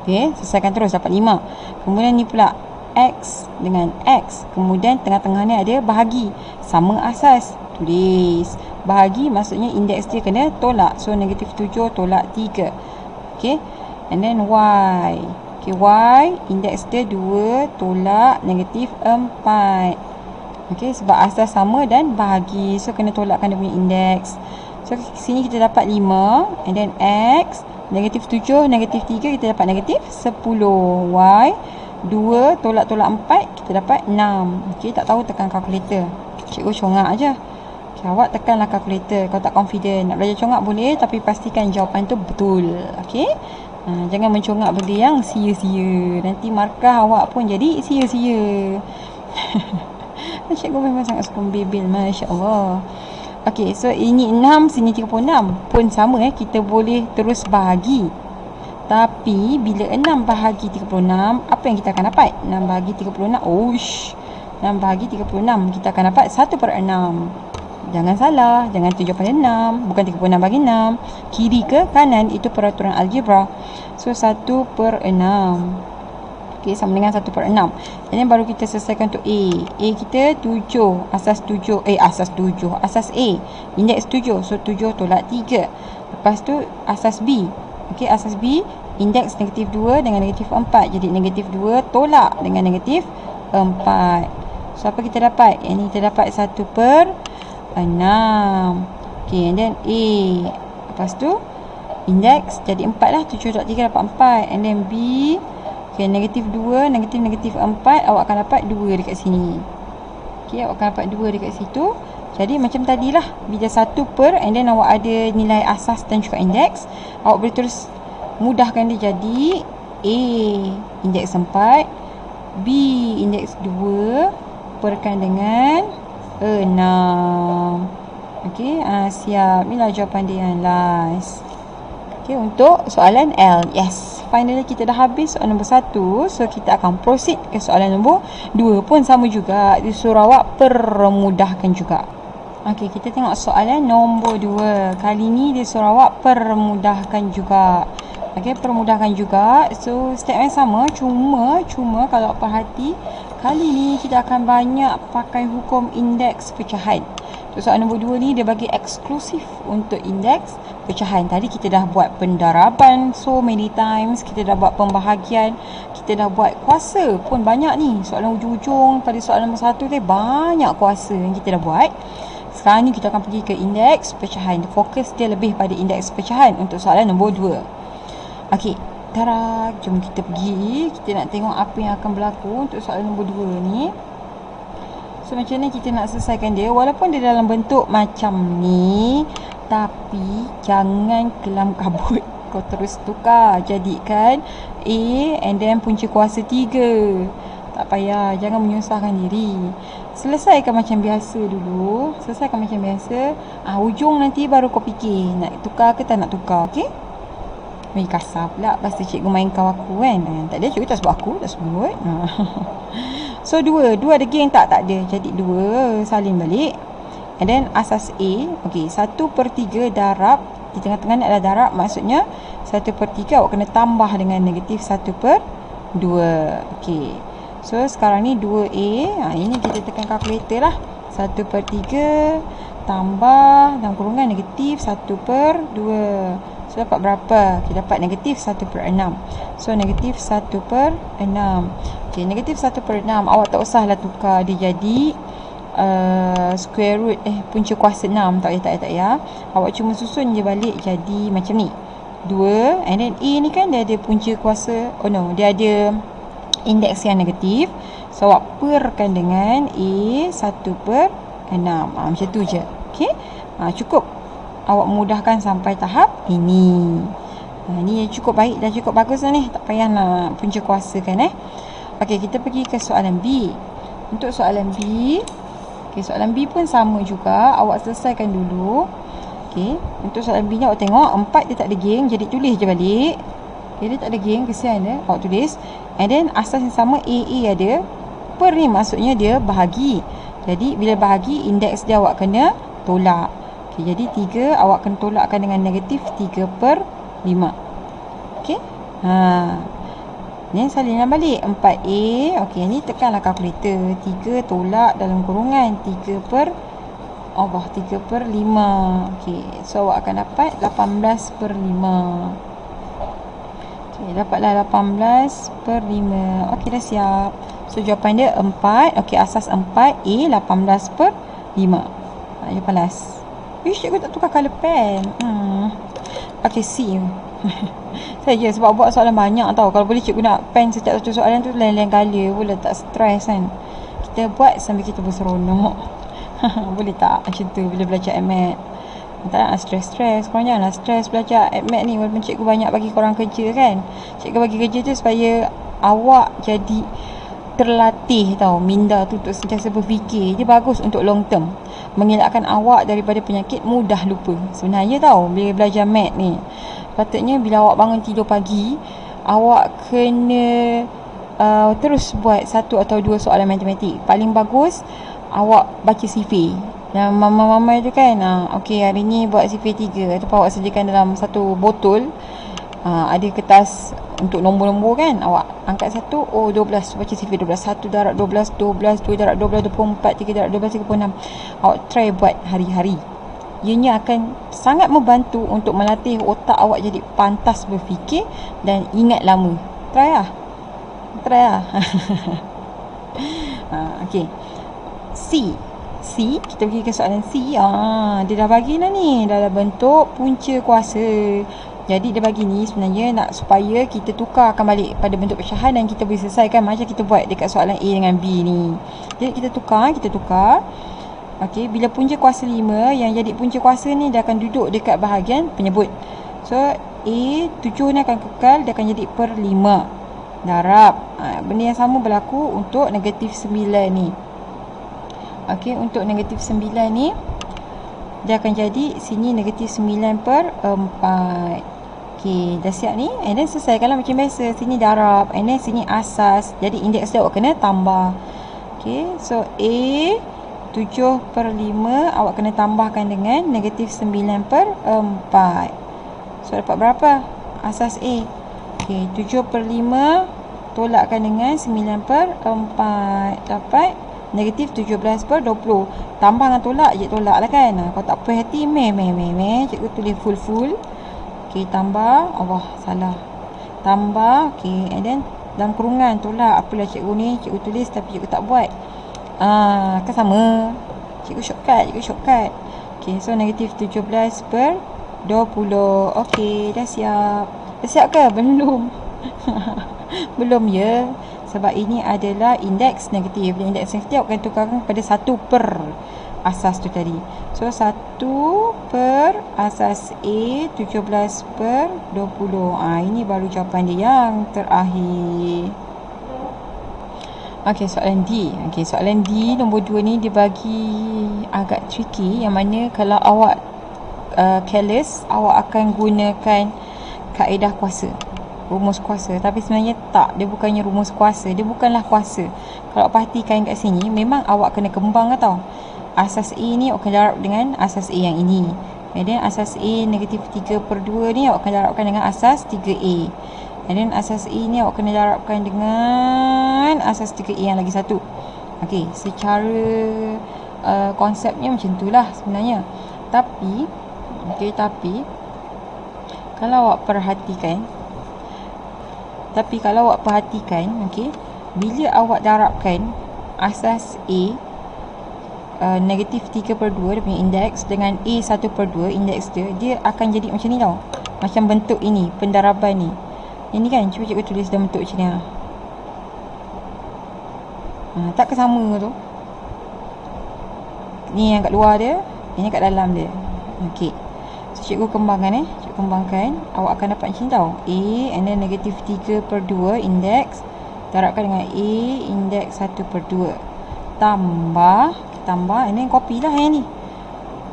Okey, selesaikan terus dapat 5. Kemudian ni pula X dengan X. Kemudian tengah-tengah ni ada bahagi. Sama asas. Tulis. Bahagi maksudnya indeks dia kena tolak. So negatif 7 tolak 3. Okey. And then Y. Okey, Y indeks dia 2 tolak negatif 4. Okey, sebab asas sama dan bahagi. So kena tolakkan dia punya indeks. So sini kita dapat 5. And then X negatif 7 negatif 3 kita dapat negatif 10. Y 2 tolak 4 kita dapat 6. Okey, tak tahu tekan kalkulator. Cikgu congak aja. Okey, awak tekanlah kalkulator kalau tak confident. Nak belajar congak boleh tapi pastikan jawapan tu betul. Okey? Jangan mencongak benda yang sia-sia. Nanti markah awak pun jadi sia-sia. Cikgu memang sangat suka membebel, masya-Allah. Okey, so ini 6, sini 36. Pun sama kita boleh terus bahagi. Tapi bila 6 bahagi 36, apa yang kita akan dapat? 6 bahagi 36. 6 bahagi 36 kita akan dapat 1/6. Jangan salah, jangan tu jawapan 6, bukan 36 bagi 6. Kiri ke kanan itu peraturan algebra. So 1/6. Okey, sama dengan 1/6. Ini baru kita selesaikan untuk A. A kita 7, asas 7. Asas 7. Asas A, indeks 7. So 7 tolak 3. Lepas tu asas B. Okey, asas B indeks negatif 2 dengan negatif 4. Jadi negatif 2 tolak dengan negatif 4. So apa kita dapat? Yang ni kita dapat 1/6. Okey, and then A. Lepas tu indeks jadi 4 lah. 7 tolak 3 dapat 4. And then B. Okey, negatif 2 negatif 4 awak akan dapat 2 dekat sini. Okey, awak akan dapat 2 dekat situ. Jadi macam tadilah, bila 1 per and then awak ada nilai asas dan juga indeks, awak boleh terus mudahkan dia jadi A indeks 4, B indeks 2 perkan dengan 6. Okey, siap. Inilah jawapan dia yang last. Okey, untuk soalan L. Yes, finally kita dah habis soalan nombor 1. So kita akan proceed ke soalan nombor 2 pun sama juga. Disuruh awak permudahkan juga. Okey, kita tengok soalan nombor 2. Kali ni dia suruh awak permudahkan juga. Okey, permudahkan juga. So, step yang sama. Cuma kalau perhati, kali ni kita akan banyak pakai hukum indeks pecahan. Untuk soalan nombor 2 ni, dia bagi eksklusif untuk indeks pecahan. Tadi kita dah buat pendaraban so many times, kita dah buat pembahagian, kita dah buat kuasa pun banyak ni. Soalan ujung-ujung pada soalan nombor 1 tu banyak kuasa yang kita dah buat. Sekarang ni kita akan pergi ke indeks pecahan. Fokus dia lebih pada indeks pecahan untuk soalan nombor 2. Okey, tara, jom kita pergi. Kita nak tengok apa yang akan berlaku untuk soalan nombor 2 ni. So macam mana kita nak selesaikan dia, walaupun dia dalam bentuk macam ni, tapi jangan kelam kabut. Kau terus tukar, jadikan A and then punca kuasa 3. Tak payah, jangan menyusahkan diri. Selesaikan macam biasa dulu. Selesaikan macam biasa. Ujung nanti baru kau fikir nak tukar ke tak nak tukar. Okey? Main kasar pula. Lepas tu cikgu main kau aku kan. Tak ada, cikgu tak sebut aku. Tak sebut. So, dua ada geng tak? Tak ada. Jadi, 2 salin balik. And then, asas A. Okey, 1/3 darab. Di tengah-tengah ni adalah darab. Maksudnya, 1/3 awak kena tambah dengan negatif 1/2. Okey. So, sekarang ni 2A. Ini kita tekan kalkulator lah. 1/3 tambah dalam kurungan negatif 1/2. So, dapat berapa? Kita dapat negatif 1/6. So, negatif 1/6. Okay, negatif 1/6. Awak tak usahlah tukar. Dia jadi square root. Punca kuasa 6. Tak payah. Awak cuma susun je balik jadi macam ni. 2. And then A ni kan dia ada punca kuasa. Oh no, dia ada indeks yang negatif. So, awak perkan dengan A 1/6. Macam tu je. Okay. Cukup. Awak mudahkan sampai tahap ini. Ini cukup baik dah, cukup bagus dah ni. Tak payah nak punca kuasa kan. Okey, kita pergi ke soalan B. Untuk soalan B, okey, soalan B pun sama juga. Awak selesaikan dulu. Okey, untuk soalan B ni awak tengok 4 dia tak ada geng, jadi tulis je balik. Okay, dia tak ada geng, kesian dia. Awak tulis. And then asas yang sama AA ada. Per ni maksudnya dia bahagi. Jadi bila bahagi, indeks dia awak kena tolak. Okay, jadi 3 awak kena tolakkan dengan negatif 3/5. Okey. Ni salinlah balik 4A. Okey, ni tekanlah kalkulator. 3 tolak dalam kurungan 3/5. Okey, so awak akan dapat 18/5. Okey, dapatlah 18/5. Okey, dah siap. So jawapan dia 4. Okey, asas 4A 18/5. Jawapan last. Cikgu tak tukar colour pen. Okey, C. Saja sebab buat soalan banyak tau. Kalau boleh cikgu nak pen setiap satu soalan tu lain-lain colour, boleh tak stres kan. Kita buat sambil kita berseronok. Boleh tak macam tu bila belajar AdMath? Tak nak stres-stres. Korang janganlah stres belajar AdMath ni. Walaupun cikgu banyak bagi korang kerja kan. Cikgu bagi kerja tu supaya awak jadi terlatih tau. Minda tu untuk sentiasa berfikir. Dia bagus untuk long term. Mengelakkan awak daripada penyakit mudah lupa. Sebenarnya tau, bila belajar math ni, patutnya bila awak bangun tidur pagi, awak kena terus buat 1 atau 2 soalan matematik. Paling bagus awak baca CV. Dan mama-mama tu kan, okey hari ni buat CV 3. Ataupun awak sediakan dalam satu botol, ada kertas untuk nombor-nombor kan. Awak angkat 1, 12, baca CV 12. 1 darab 12, 12, 2 darab 12, 24, 3 darab 12, 36. Awak try buat hari-hari. Ianya akan sangat membantu untuk melatih otak awak jadi pantas berfikir dan ingat lama. Try lah. Okey. C, kita pergi ke soalan C. Dia dah bagi dah ni dalam bentuk punca kuasa. Jadi dia bagi ni sebenarnya nak supaya kita tukarkan balik pada bentuk pecahan dan kita boleh selesaikan macam kita buat dekat soalan A dengan B ni. Jadi kita tukar. Okey, bila punca kuasa 5, yang jadi punca kuasa ni dia akan duduk dekat bahagian penyebut. So A 7 ni akan kekal, dia akan jadi per 5 darab. Benda yang sama berlaku untuk negatif 9 ni. Okey, untuk negatif 9 ni dia akan jadi sini negatif 9/4. Okey, dah siap ni. And then selesaikanlah macam biasa. Sini darab, and then sini asas. Jadi indeks dia awak kena tambah. Okey, so A 7/5 awak kena tambahkan dengan negatif 9/4. So dapat berapa? Asas A. Okey, 7/5 tolakkan dengan 9/4. Dapat Negatif 17/20. Tambah dengan tolak je, tolak lah kan. Kalau tak puas hati, cikgu tulis full. Okey, tambah. Allah, salah. Tambah, okey. And then dalam kurungan tolak. Apalah cikgu ni, cikgu tulis tapi cikgu tak buat. Kan sama. Cikgu shortcut. Okey, so negatif 17/20. Okey, dah siap. Dah siap ke? Belum. Belum ya. Sebab ini adalah indeks negatif. Dan indeks negatif akan tukarkan pada 1 per asas tu tadi. So 1 per asas A 17/20. Ini baru jawapan dia yang terakhir. Okey, soalan D. Okey, soalan D nombor 2 ni dia bagi agak tricky, yang mana kalau awak careless, awak akan gunakan kaedah kuasa, rumus kuasa. Tapi sebenarnya tak, dia bukannya rumus kuasa, dia bukanlah kuasa. Kalau perhatikan kat sini, memang awak kena kembang tau. Asas A ni awak akan darab dengan asas A yang ini. And then asas A negatif 3/2 ni awak akan darabkan dengan asas 3A. And then asas A ni awak kena darabkan dengan asas 3A yang lagi satu. Okey, secara konsepnya macam itulah sebenarnya. Tapi kalau awak perhatikan, okey, bila awak darabkan asas A negatif 3/2 dia punya indeks dengan A 1/2 indeks dia akan jadi macam ni tau. Macam bentuk ini, pendaraban ni. Ini kan, cuba cikgu tulis dalam bentuk macam ni. Tak ke sama tu? Ni yang kat luar dia, ini kat dalam dia. Okey. So cikgu kembangkan Cikgu kembangkan. Awak akan dapat macam ni tau. A and then negatif 3/2 indeks darabkan dengan A indeks 1/2. Tambah and then copy lah yang ni.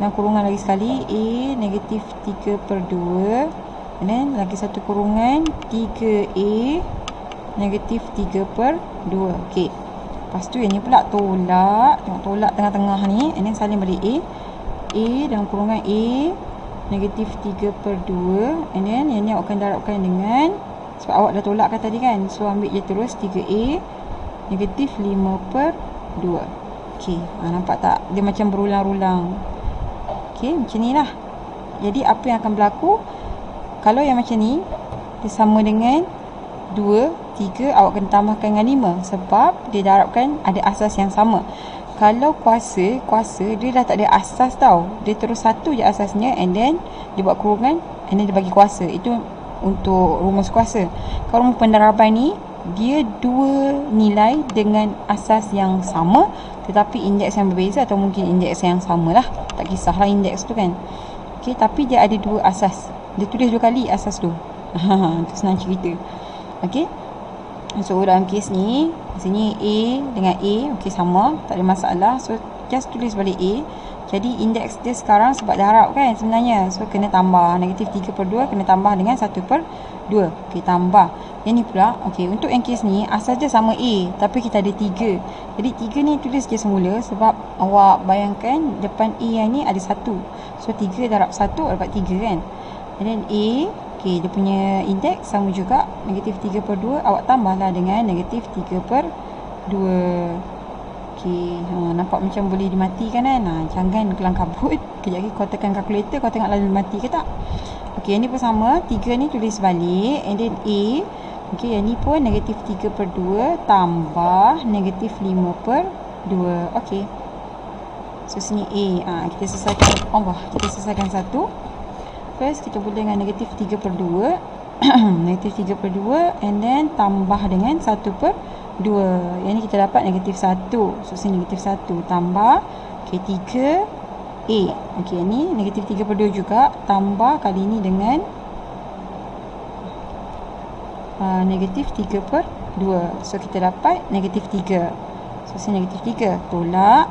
Dan kurungan lagi sekali A negatif 3/2 and then lagi satu kurungan 3A negatif 3/2. Okey. Lepas tu yang ni pula tolak. Tengok tolak tengah-tengah ni. And then salin balik A dalam kurungan A negatif 3/2. And then yang ni awak akan darabkan dengan, sebab awak dah tolakkan tadi kan, so ambil je terus 3A negatif 5/2. Okey, nampak tak? Dia macam berulang-ulang. Okey, macam ni lah. Jadi apa yang akan berlaku kalau yang macam ni, dia sama dengan 2, 3, awak kena tambahkan dengan 5 sebab dia darabkan ada asas yang sama. Kalau kuasa dia dah tak ada asas tau. Dia terus satu je asasnya, and then dia buat kurungan, and then dia bagi kuasa. Itu untuk rumus kuasa. Kalau rumus pendaraban ni, dia dua nilai dengan asas yang sama tetapi indeks yang berbeza, atau mungkin indeks yang sama lah. Tak kisahlah indeks tu kan. Okey, tapi dia ada dua asas. Dia tulis dua kali asas tu. Itu senang cerita. Okey. So dalam kes ni, sini A dengan A, okey sama, tak ada masalah. So just tulis balik A. Jadi indeks dia sekarang sebab darab kan sebenarnya. So kena tambah negatif 3/2 kena tambah dengan 1/2. Okey, tambah. Yang ni pula, okey, untuk yang kes ni asas dia sama A tapi kita ada 3. Jadi 3 ni tulis je semula sebab awak bayangkan depan A yang ni ada 1. So 3 darab 1 dapat 3 kan. And then A, okey, dia punya indeks sama juga negatif 3/2, awak tambahlah dengan negatif 3/2. Okey, nampak macam boleh dimatikan kan. Jangan kelang kabut. Kejap lagi kau tekan kalkulator, kau tengok lalu mati ke tak. Okey, yang ni pun sama. 3 ni tulis balik. And then A. Okey, yang ni pun negatif 3/2 tambah negatif 5/2. Okey. So sini A. Kita selesaikan. Kita selesaikan satu. First kita mula dengan negatif 3/2. Negatif 3/2 and then tambah dengan 1/2. Yang ni kita dapat negatif 1. So sini negatif 1 tambah, okey, 3A. Okey, ni negatif 3/2 juga, tambah kali ni dengan negatif 3/2. So kita dapat negatif 3. So sini negatif 3 tolak.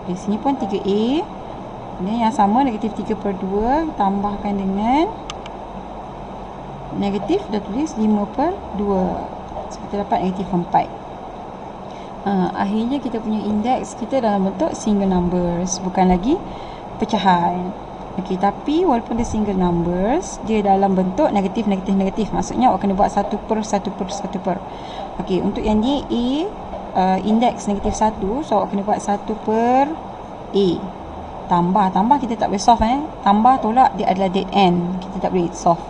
Di sini pun 3A. Ini yang sama negatif 3/2 tambahkan dengan negatif, dah tulis 5/2. So kita dapat negatif 4. Akhirnya kita punya indeks kita dalam bentuk single numbers, bukan lagi pecahan. Okey, tapi walaupun dia single numbers, dia dalam bentuk negatif, negatif, negatif. Maksudnya awak kena buat 1/1/1/1. Okey, untuk yang ni A indeks negatif 1, so awak kena buat 1 per A. Tambah kita tak boleh solve tambah tolak dia adalah dead end, kita tak boleh solve.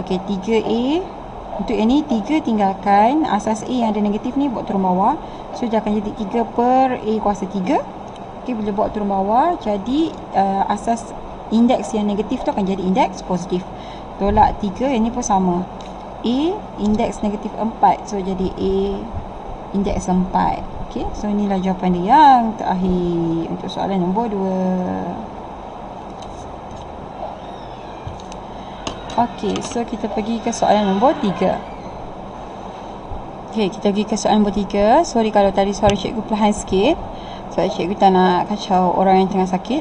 Okey, 3A. Untuk yang ni 3 tinggalkan asas A yang ada negatif ni, buat turun bawah, so dia akan jadi 3 per A kuasa 3. Okey, bila buat turun bawah, jadi asas indeks yang negatif tu akan jadi indeks positif. Tolak 3, yang ni pun sama, A indeks negatif 4, so jadi A indeks 4. Okey, so inilah jawapan dia yang terakhir untuk soalan nombor 2. Okey, so kita pergi ke soalan nombor 3. Okey, kita pergi ke soalan nombor 3. Sorry kalau tadi suara cikgu perlahan sikit, sebab cikgu tak nak kacau orang yang tengah sakit.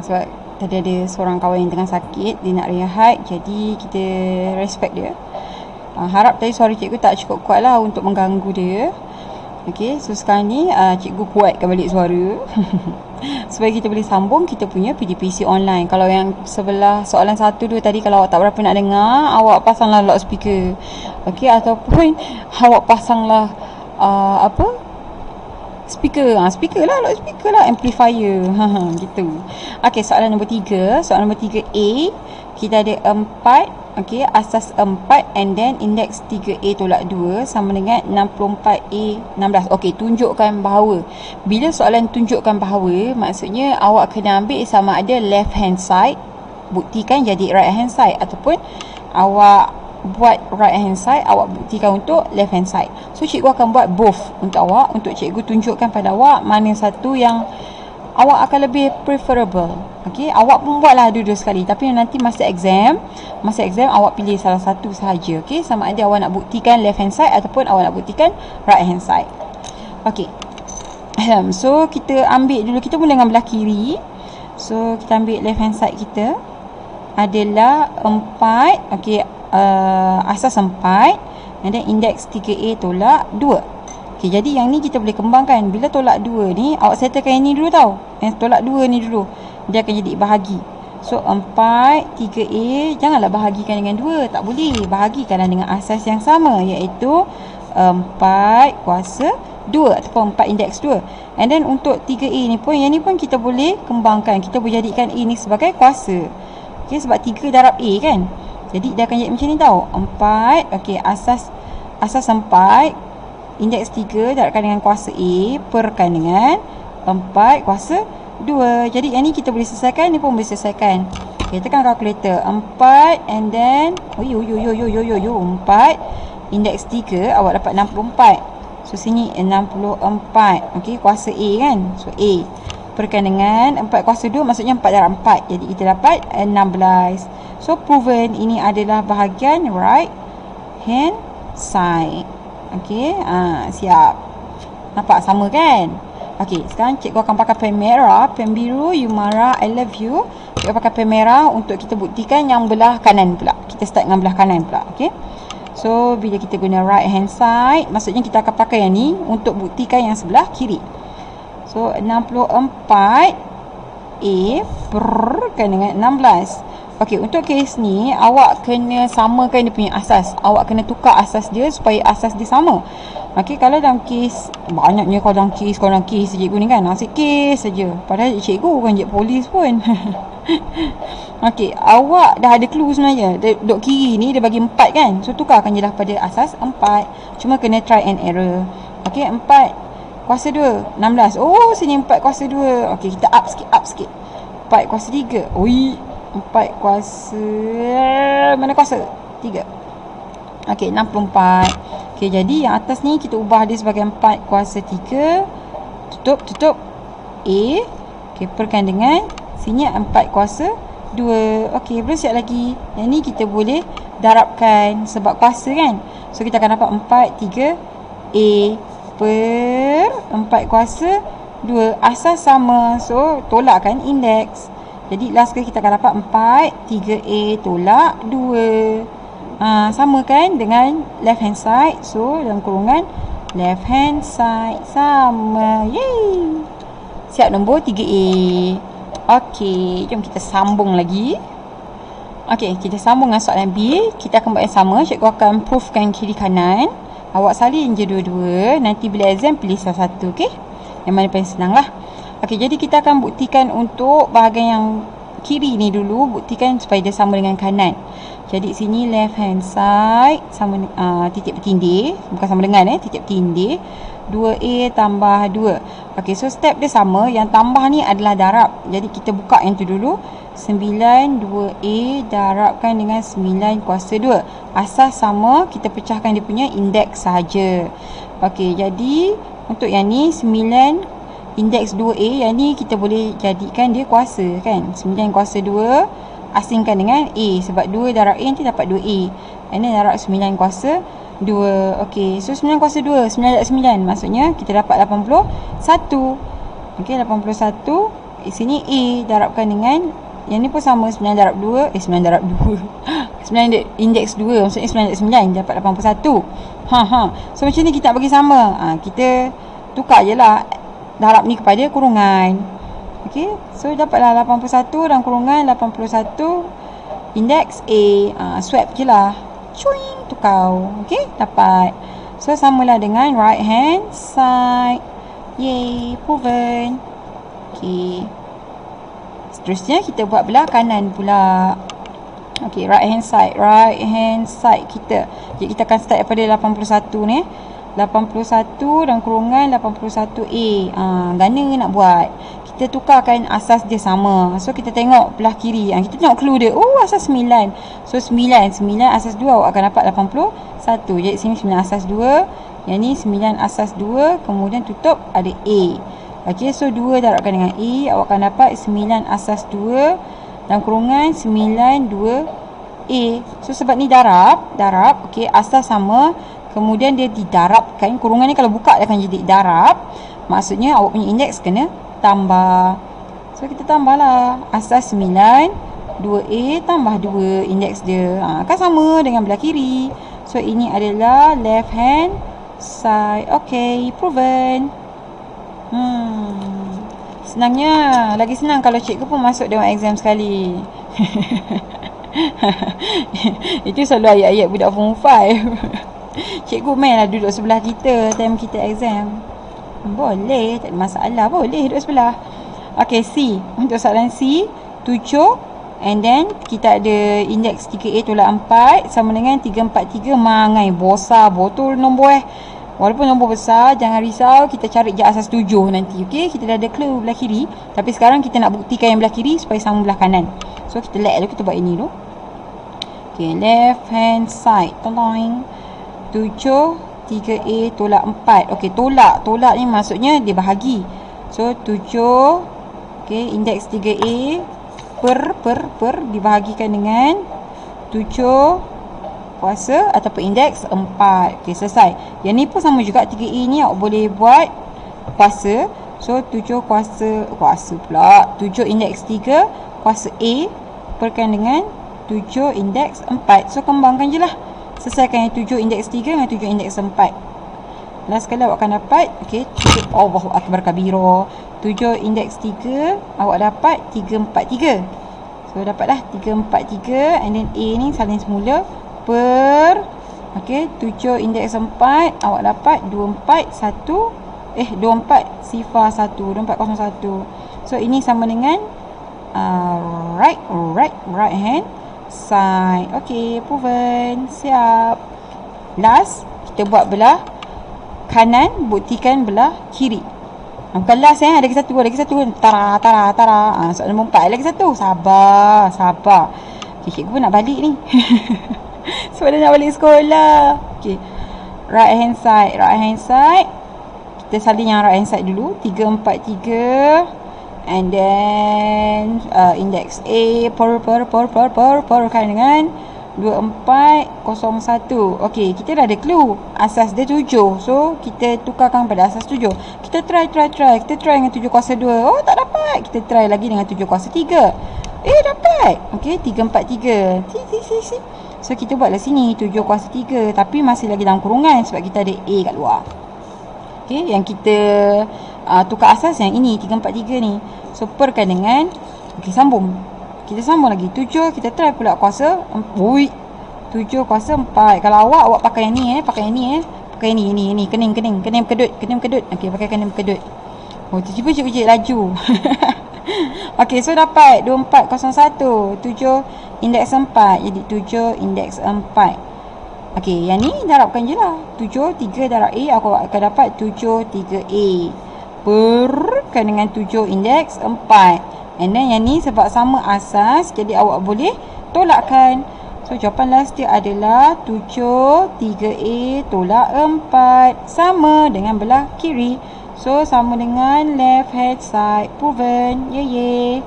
Sebab tadi ada seorang kawan yang tengah sakit, dia nak rehat, jadi kita respect dia. Harap tadi suara cikgu tak cukup kuat lah untuk mengganggu dia. Okey, so sekarang ni cikgu kuatkan balik suara supaya kita boleh sambung kita punya PDPC online. Kalau yang sebelah soalan 1, 2 tadi, kalau awak tak berapa nak dengar, awak pasanglah loudspeaker. Okey, ataupun awak pasanglah speaker. Speaker lah, loudspeaker lah, amplifier. Gitu. Okey, soalan nombor 3. Soalan nombor 3A, kita ada 4. Okey, asas 4 and then indeks 3A tolak 2 sama dengan 64A 16. Okey, tunjukkan bahawa. Bila soalan tunjukkan bahawa, maksudnya awak kena ambil sama ada left hand side, buktikan jadi right hand side, ataupun awak buat right hand side, awak buktikan untuk left hand side. So cikgu akan buat both untuk awak, untuk cikgu tunjukkan pada awak mana satu yang awak akan lebih preferable. Okey, awak pun buatlah dua-dua sekali, tapi nanti masa exam awak pilih salah satu sahaja. Okey, sama ada awak nak buktikan left hand side ataupun awak nak buktikan right hand side. Okey. So kita ambil dulu, kita mula dengan belah kiri. So kita ambil left hand side kita adalah 4. Okey, asas 4 and then indeks 3A tolak 2. Okay, jadi yang ni kita boleh kembangkan. Bila tolak 2 ni, awak settlekan yang ni dulu tau. Yang tolak 2 ni dulu, dia akan jadi bahagi. So 4, 3A, janganlah bahagikan dengan 2. Tak boleh. Bahagikanlah dengan asas yang sama, iaitu 4 kuasa 2 ataupun 4 indeks 2. And then untuk 3A ni pun, yang ni pun kita boleh kembangkan. Kita boleh jadikan A ni sebagai kuasa. Okay, sebab 3 darab A kan. Jadi dia akan jadi macam ni tau. 4, okay, asas 4, indeks 3 darabkan dengan kuasa A perkan dengan 4 kuasa 2. Jadi yang ni kita boleh selesaikan, ni pun boleh selesaikan. Okay, tekan kalkulator. 4 and then 4 indeks 3, awak dapat 64. So sini 64. Okay, kuasa A kan. So A perkan dengan 4 kuasa 2, maksudnya 4 darab 4. Jadi kita dapat 16. So proven ini adalah bahagian right hand side. Okey, siap. Nampak sama kan? Okey, sekarang cikgu akan pakai pen merah, pen biru, you marah, I love you. Cikgu pakai pen merah untuk kita buktikan yang belah kanan pula. Kita start dengan belah kanan pula, okey. So, bila kita guna right hand side, maksudnya kita akan pakai yang ni untuk buktikan yang sebelah kiri. So, 64 A perkan dengan 16. Okey, untuk kes ni awak kena samakan dia punya asas. Awak kena tukar asas dia supaya asas dia sama. Okey, kalau dalam kes, banyaknya kalau dalam kes cikgu ni kan, asyik kes saja. Padahal cikgu bukan je polis pun. Okey, awak dah ada clue sebenarnya. Dok kiri ni dia bagi 4 kan. So tukarkan je lah pada asas 4. Cuma kena try and error. Okey, 4 kuasa 2 16. Oh, sini 4 kuasa 2. Okey, kita up sikit. 4 kuasa 3. Oi, 4 kuasa, mana kuasa? 3. Okey, 64. Okey, jadi yang atas ni kita ubah dia sebagai 4 kuasa 3. Tutup A. Okey, perkan dengan sini 4 kuasa 2. Okey, belum siap lagi. Yang ni kita boleh darabkan sebab kuasa kan. So kita akan dapat 4 3 A per 4 kuasa 2. Asas sama. So tolakkan indeks. Jadi last kali kita akan dapat 4 3A tolak 2. Sama kan dengan left hand side. So dalam kurungan left hand side sama. Yay! Siap nombor 3A. Okey, jom kita sambung lagi. Okey, kita sambung dengan soalan B. Kita akan buat yang sama. Cikgu akan proofkan kiri kanan. Awak salin je dua-dua. Nanti bila exam pilih salah satu, okey? Yang mana paling senang lah. Okey, jadi kita akan buktikan untuk bahagian yang kiri ni dulu. Buktikan supaya dia sama dengan kanan. Jadi sini left hand side sama titik bertindih. Bukan sama dengan titik bertindih. 2A tambah 2. Okey, so step dia sama. Yang tambah ni adalah darab. Jadi kita buka yang tu dulu. 9 2A darabkan dengan 9 kuasa 2. Asas sama, kita pecahkan dia punya indeks sahaja. Okey, jadi untuk yang ni 9 indeks 2A, yang ni kita boleh jadikan dia kuasa kan. 9 kuasa 2 asingkan dengan A, sebab 2 darab A nanti dapat 2A. Ini darab 9 kuasa 2. Okey, so 9 kuasa 2, 9 darab 9, maksudnya kita dapat 81. Okey, 81. Sini A darabkan dengan yang ni pun sama, 9 darab 2, 9 darab 2 9 indeks 2, maksudnya 9 darab 9 dapat 81. So macam ni kita nak bagi sama. Kita tukar je lah darab ni kepada kurungan. Okey, so dapatlah 81 dan kurungan 81 indeks A. Swap je lah. Cuing, tukar. Okey, dapat. So samalah dengan right hand side. Yay, proven. Okey. Seterusnya kita buat belah kanan pula. Okey, right hand side. Right hand side kita. Jadi kita akan start daripada 81 ni. 81 dan kurungan 81A. Gana nak buat. Kita tukarkan asas dia sama. So kita tengok belah kiri. Kita tengok clue dia. Oh, asas 9. So 9 asas 2 awak akan dapat 81. Jadi sini 9 asas 2. Yang ni 9 asas 2. Kemudian tutup ada A. Okey, so 2 darabkan dengan A, awak akan dapat 9 asas 2 dan kurungan 9 2A. So sebab ni darab, okey, asas sama, kemudian dia didarabkan. Kurungan ni kalau buka dia akan jadi darab. Maksudnya awak punya indeks kena tambah. So kita tambahlah asas 9 2A tambah 2 indeks dia. Kan sama dengan belah kiri. So ini adalah left hand side. Okey, proven. Senangnya. Lagi senang kalau cikgu pun masuk dalam exam sekali. Itu selalu ayat-ayat budak form 5. Cikgu main lah duduk sebelah kita time kita exam. Boleh, tak ada masalah. Boleh duduk sebelah. Okay, C. Untuk soalan C, 7. And then kita ada indeks 3A tolak 4 sama dengan 343 mangai. Besar betul nombor Walaupun nombor besar, jangan risau, kita cari je asas 7 nanti. Okey, kita dah ada clue belah kiri, tapi sekarang kita nak buktikan yang belah kiri supaya sama belah kanan. So kita let dulu, kita buat ini dulu. Okey, left hand side. Tolong. 7 3A tolak 4. Okey, tolak ni maksudnya dia bahagi. So 7, okey, indeks 3A per dibahagikan dengan 7 kuasa ataupun indeks 4. Okey, selesai. Yang ni pun sama juga, 3A ni awak boleh buat kuasa. So 7 kuasa pula 7 indeks 3 kuasa A perkan dengan 7 indeks 4. So kembangkan je lah. Selesaikan yang 7 indeks 3 dengan 7 indeks 4. Last sekali awak akan dapat, okey, Allahu akbar kabira. 7 indeks 3 awak dapat 343. So dapatlah 343 and then A ni salin semula per, okey, 7 indeks 4 awak dapat 241 24 sifar 1 2401. So ini sama dengan right hand side. Okey, proven. Siap. Last kita buat belah kanan, buktikan belah kiri. Bukan last ada lagi satu. Tara. Soalan nombor 4 lagi satu. Sabar. Cikgu pun nak balik ni. Sebab dia nak balik sekolah. Okay, right hand side. Kita salin yang right hand side dulu. 343. And then index A perkan dengan 2401. Okay, kita dah ada clue. Asas dia 7. So kita tukarkan pada asas 7. Kita try. Kita try dengan 7 kuasa 2. Oh, tak dapat. Kita try lagi dengan 7 kuasa 3. Dapat. Okay, 343. Si. So kita buatlah sini 7 kuasa 3. Tapi masih lagi dalam kurungan sebab kita ada A kat luar. Okay, yang kita tukar asas yang ini 343 ni. So perkan dengan, okay, sambung. Kita sambung lagi 7. Kita try pula kuasa 7 kuasa 4. Kalau awak pakai yang ni Pakai ni kening kedut. Okey, pakai kening kedut. Oh, tiba-tiba cikgu laju. Okey, so dapat 2401, 7 indeks 4. Jadi 7 indeks 4. Okey, yang ni darabkan je lah. 7, 3 darab A, aku akan dapat 7, 3A. Berkan dengan 7 indeks 4. And then yang ni sebab sama asas, jadi awak boleh tolakkan. So, jawapan last dia adalah 7, 3A tolak 4. Sama dengan belah kiri. So, sama dengan left hand side. Proven. Yeay.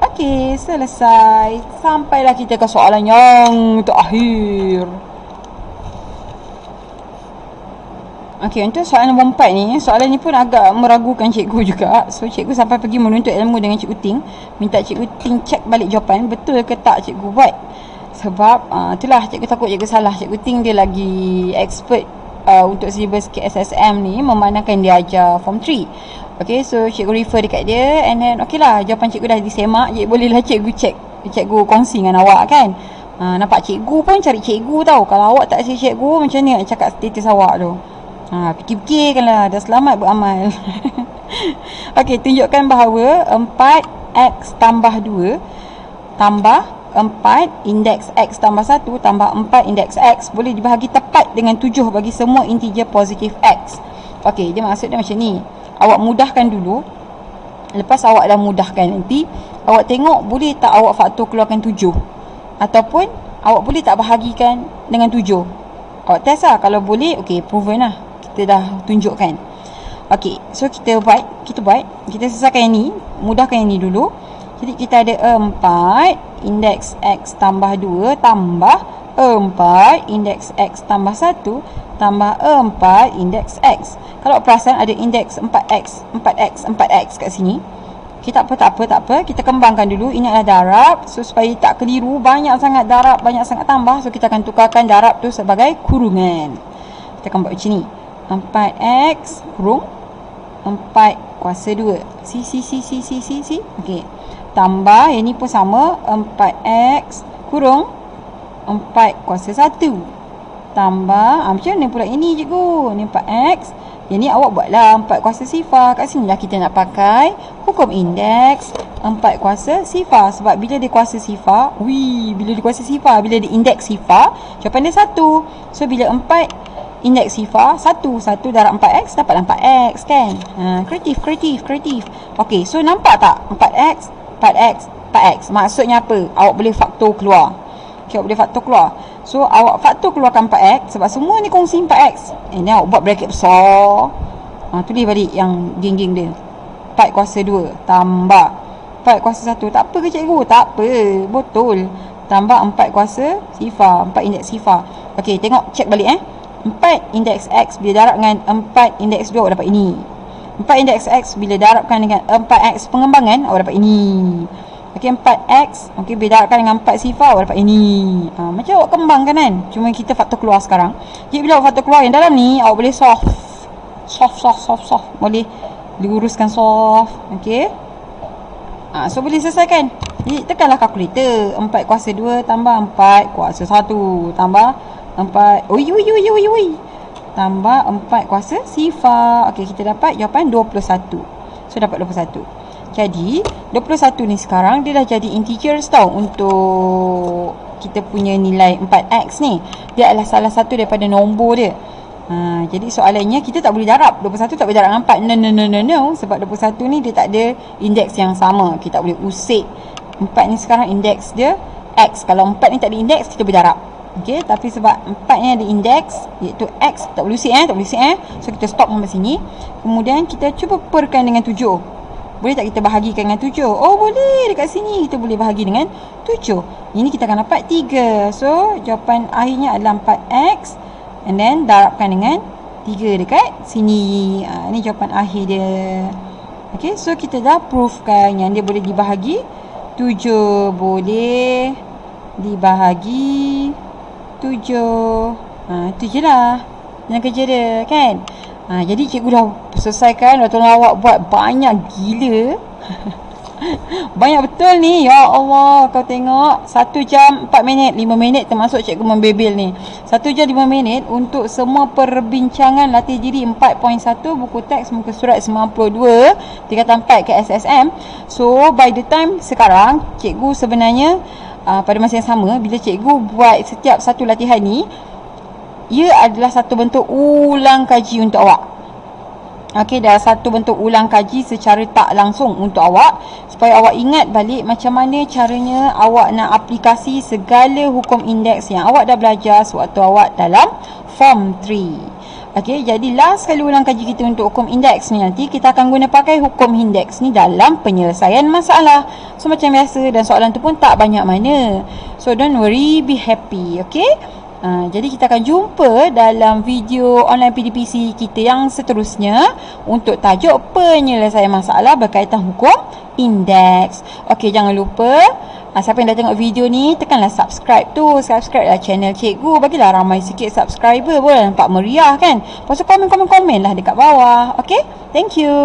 Okey, selesai. Sampailah kita ke soalan yang terakhir. Okey, untuk soalan nombor 4 ni, soalan ni pun agak meragukan cikgu juga. So, cikgu sampai pergi menuntut ilmu dengan Cikgu Ting. Minta Cikgu Ting cek balik jawapan, betul ke tak cikgu buat. Sebab itulah cikgu takut cikgu salah. Cikgu Ting dia lagi expert untuk silibus KSSM ni, memandangkan dia ajar form 3. Okay, so cikgu refer dekat dia. And then okay lah, jawapan cikgu dah disemak. Bolehlah cikgu cek, cikgu kongsi dengan awak kan. Nampak cikgu pun cari cikgu tau. Kalau awak tak cari cikgu, macam ni nak cakap status awak tu. Fikir-fikirkanlah, dah selamat beramal. Okay, tunjukkan bahawa 4x tambah 2 tambah 4 indeks x tambah 1 tambah 4 indeks x boleh dibahagi tepat dengan 7 bagi semua integer positif x. Okey, dia maksud dia macam ni. Awak mudahkan dulu. Lepas awak dah mudahkan nanti, awak tengok boleh tak awak faktor keluarkan 7. Ataupun awak boleh tak bahagikan dengan 7. Awak test lah. Kalau boleh, okey, proven lah. Kita dah tunjukkan. Okey, so kita buat. Kita selesaikan yang ni. Mudahkan yang ni dulu. Jadi kita ada 4 indeks x tambah 2 tambah 4 indeks x tambah 1 tambah 4 indeks x. Kalau perasan ada indeks 4x kat sini. Okay, tak apa. Kita kembangkan dulu. Ini adalah darab. So, supaya tak keliru, banyak sangat darab, banyak sangat tambah. So, kita akan tukarkan darab tu sebagai kurungan. Kita akan buat macam ni. 4x kurung 4 kuasa 2. Si. Okey. Tambah, yang ni pun sama, 4x kurung 4 kuasa 1. Tambah, macam mana pula ini cikgu? Ni 4x. Yang ni awak buatlah 4 kuasa sifar. Kat sini lah kita nak pakai hukum indeks 4 kuasa sifar. Sebab bila dia kuasa sifar, bila dia indeks sifar, jawapan dia 1. So, bila 4 indeks sifar, 1 darab 4x dapatlah 4x kan. Kreatif. Okey, so nampak tak? 4x. Maksudnya apa? Awak boleh faktor keluar. Okay, awak boleh faktor keluar. So, awak faktor keluarkan 4x. Sebab semua ni kongsi 4x. Ni awak buat bracket besar. Tulis balik yang geng-geng dia. 4 kuasa 2 tambah 4 kuasa 1. Tak apa ke cikgu? Tak apa. Betul. Tambah 4 kuasa sifar. 4 indeks sifar. Okey, tengok. Cek balik 4 indeks x bila darab dengan 4 indeks 2 awak dapat ini. 4 indeks x bila darabkan dengan 4x pengembangan awak dapat ini. Okey, 4x okey bila darabkan dengan 4 sifar awak dapat ini. Macam awak kembangkan kan. Cuma kita faktor keluar sekarang. Jadi bila awak faktor keluar yang dalam ni awak boleh soft. Boleh diuruskan soft. Okey. So boleh selesaikan. Jadi tekanlah kalkulator. 4 kuasa 2 tambah 4 kuasa 1 tambah 4 tambah 4 kuasa sifar. Okey, kita dapat jawapan 21. So, dapat 21. Jadi, 21 ni sekarang dia dah jadi integers tau untuk kita punya nilai 4x ni. Dia adalah salah satu daripada nombor dia. Jadi, soalannya kita tak boleh darab. 21 tak boleh darab dengan 4. No. Sebab 21 ni dia tak ada indeks yang sama. Kita tak boleh usik. 4 ni sekarang indeks dia x. Kalau 4 ni tak ada indeks, kita boleh darab. Okey, tapi sebab 4 ni ada indeks iaitu x, tak boleh usik So kita stop sampai sini. Kemudian kita cuba perkan dengan 7. Boleh tak kita bahagikan dengan 7? Oh, boleh. Dekat sini kita boleh bahagi dengan 7. Ini kita akan dapat 3. So jawapan akhirnya adalah 4x. And then darabkan dengan 3 dekat sini. Ini jawapan akhir dia. Okey, so kita dah proofkan yang dia boleh dibahagi 7. Boleh dibahagi 7. Itu je lah yang kerja dia kan. Jadi cikgu dah selesaikan. Dah tolong awak buat banyak gila. Banyak betul ni. Ya Allah, kau tengok 1 jam 4 minit, 5 minit termasuk cikgu membebel ni. 1 jam 5 minit untuk semua perbincangan latih diri 4.1 buku teks muka surat 92 tingkatan 4 ke SSM. So by the time sekarang cikgu sebenarnya pada masa yang sama, bila cikgu buat setiap satu latihan ni, ia adalah satu bentuk ulang kaji untuk awak. Okey, dah satu bentuk ulang kaji secara tak langsung untuk awak, supaya awak ingat balik macam mana caranya awak nak aplikasi segala hukum indeks yang awak dah belajar sewaktu awak dalam Form 3. Okey, jadi last kali ulang kaji kita untuk hukum indeks ni, nanti kita akan guna pakai hukum indeks ni dalam penyelesaian masalah. So macam biasa, dan soalan tu pun tak banyak mana. So don't worry, be happy. Okey, jadi kita akan jumpa dalam video online PDPC kita yang seterusnya untuk tajuk penyelesaian masalah berkaitan hukum indeks. Okey, jangan lupa siapa yang dah tengok video ni, tekanlah subscribe tu. Subscribe lah channel cikgu, bagilah ramai sikit subscriber, boleh nampak meriah kan. Lepas tu komen lah dekat bawah. Okey, thank you.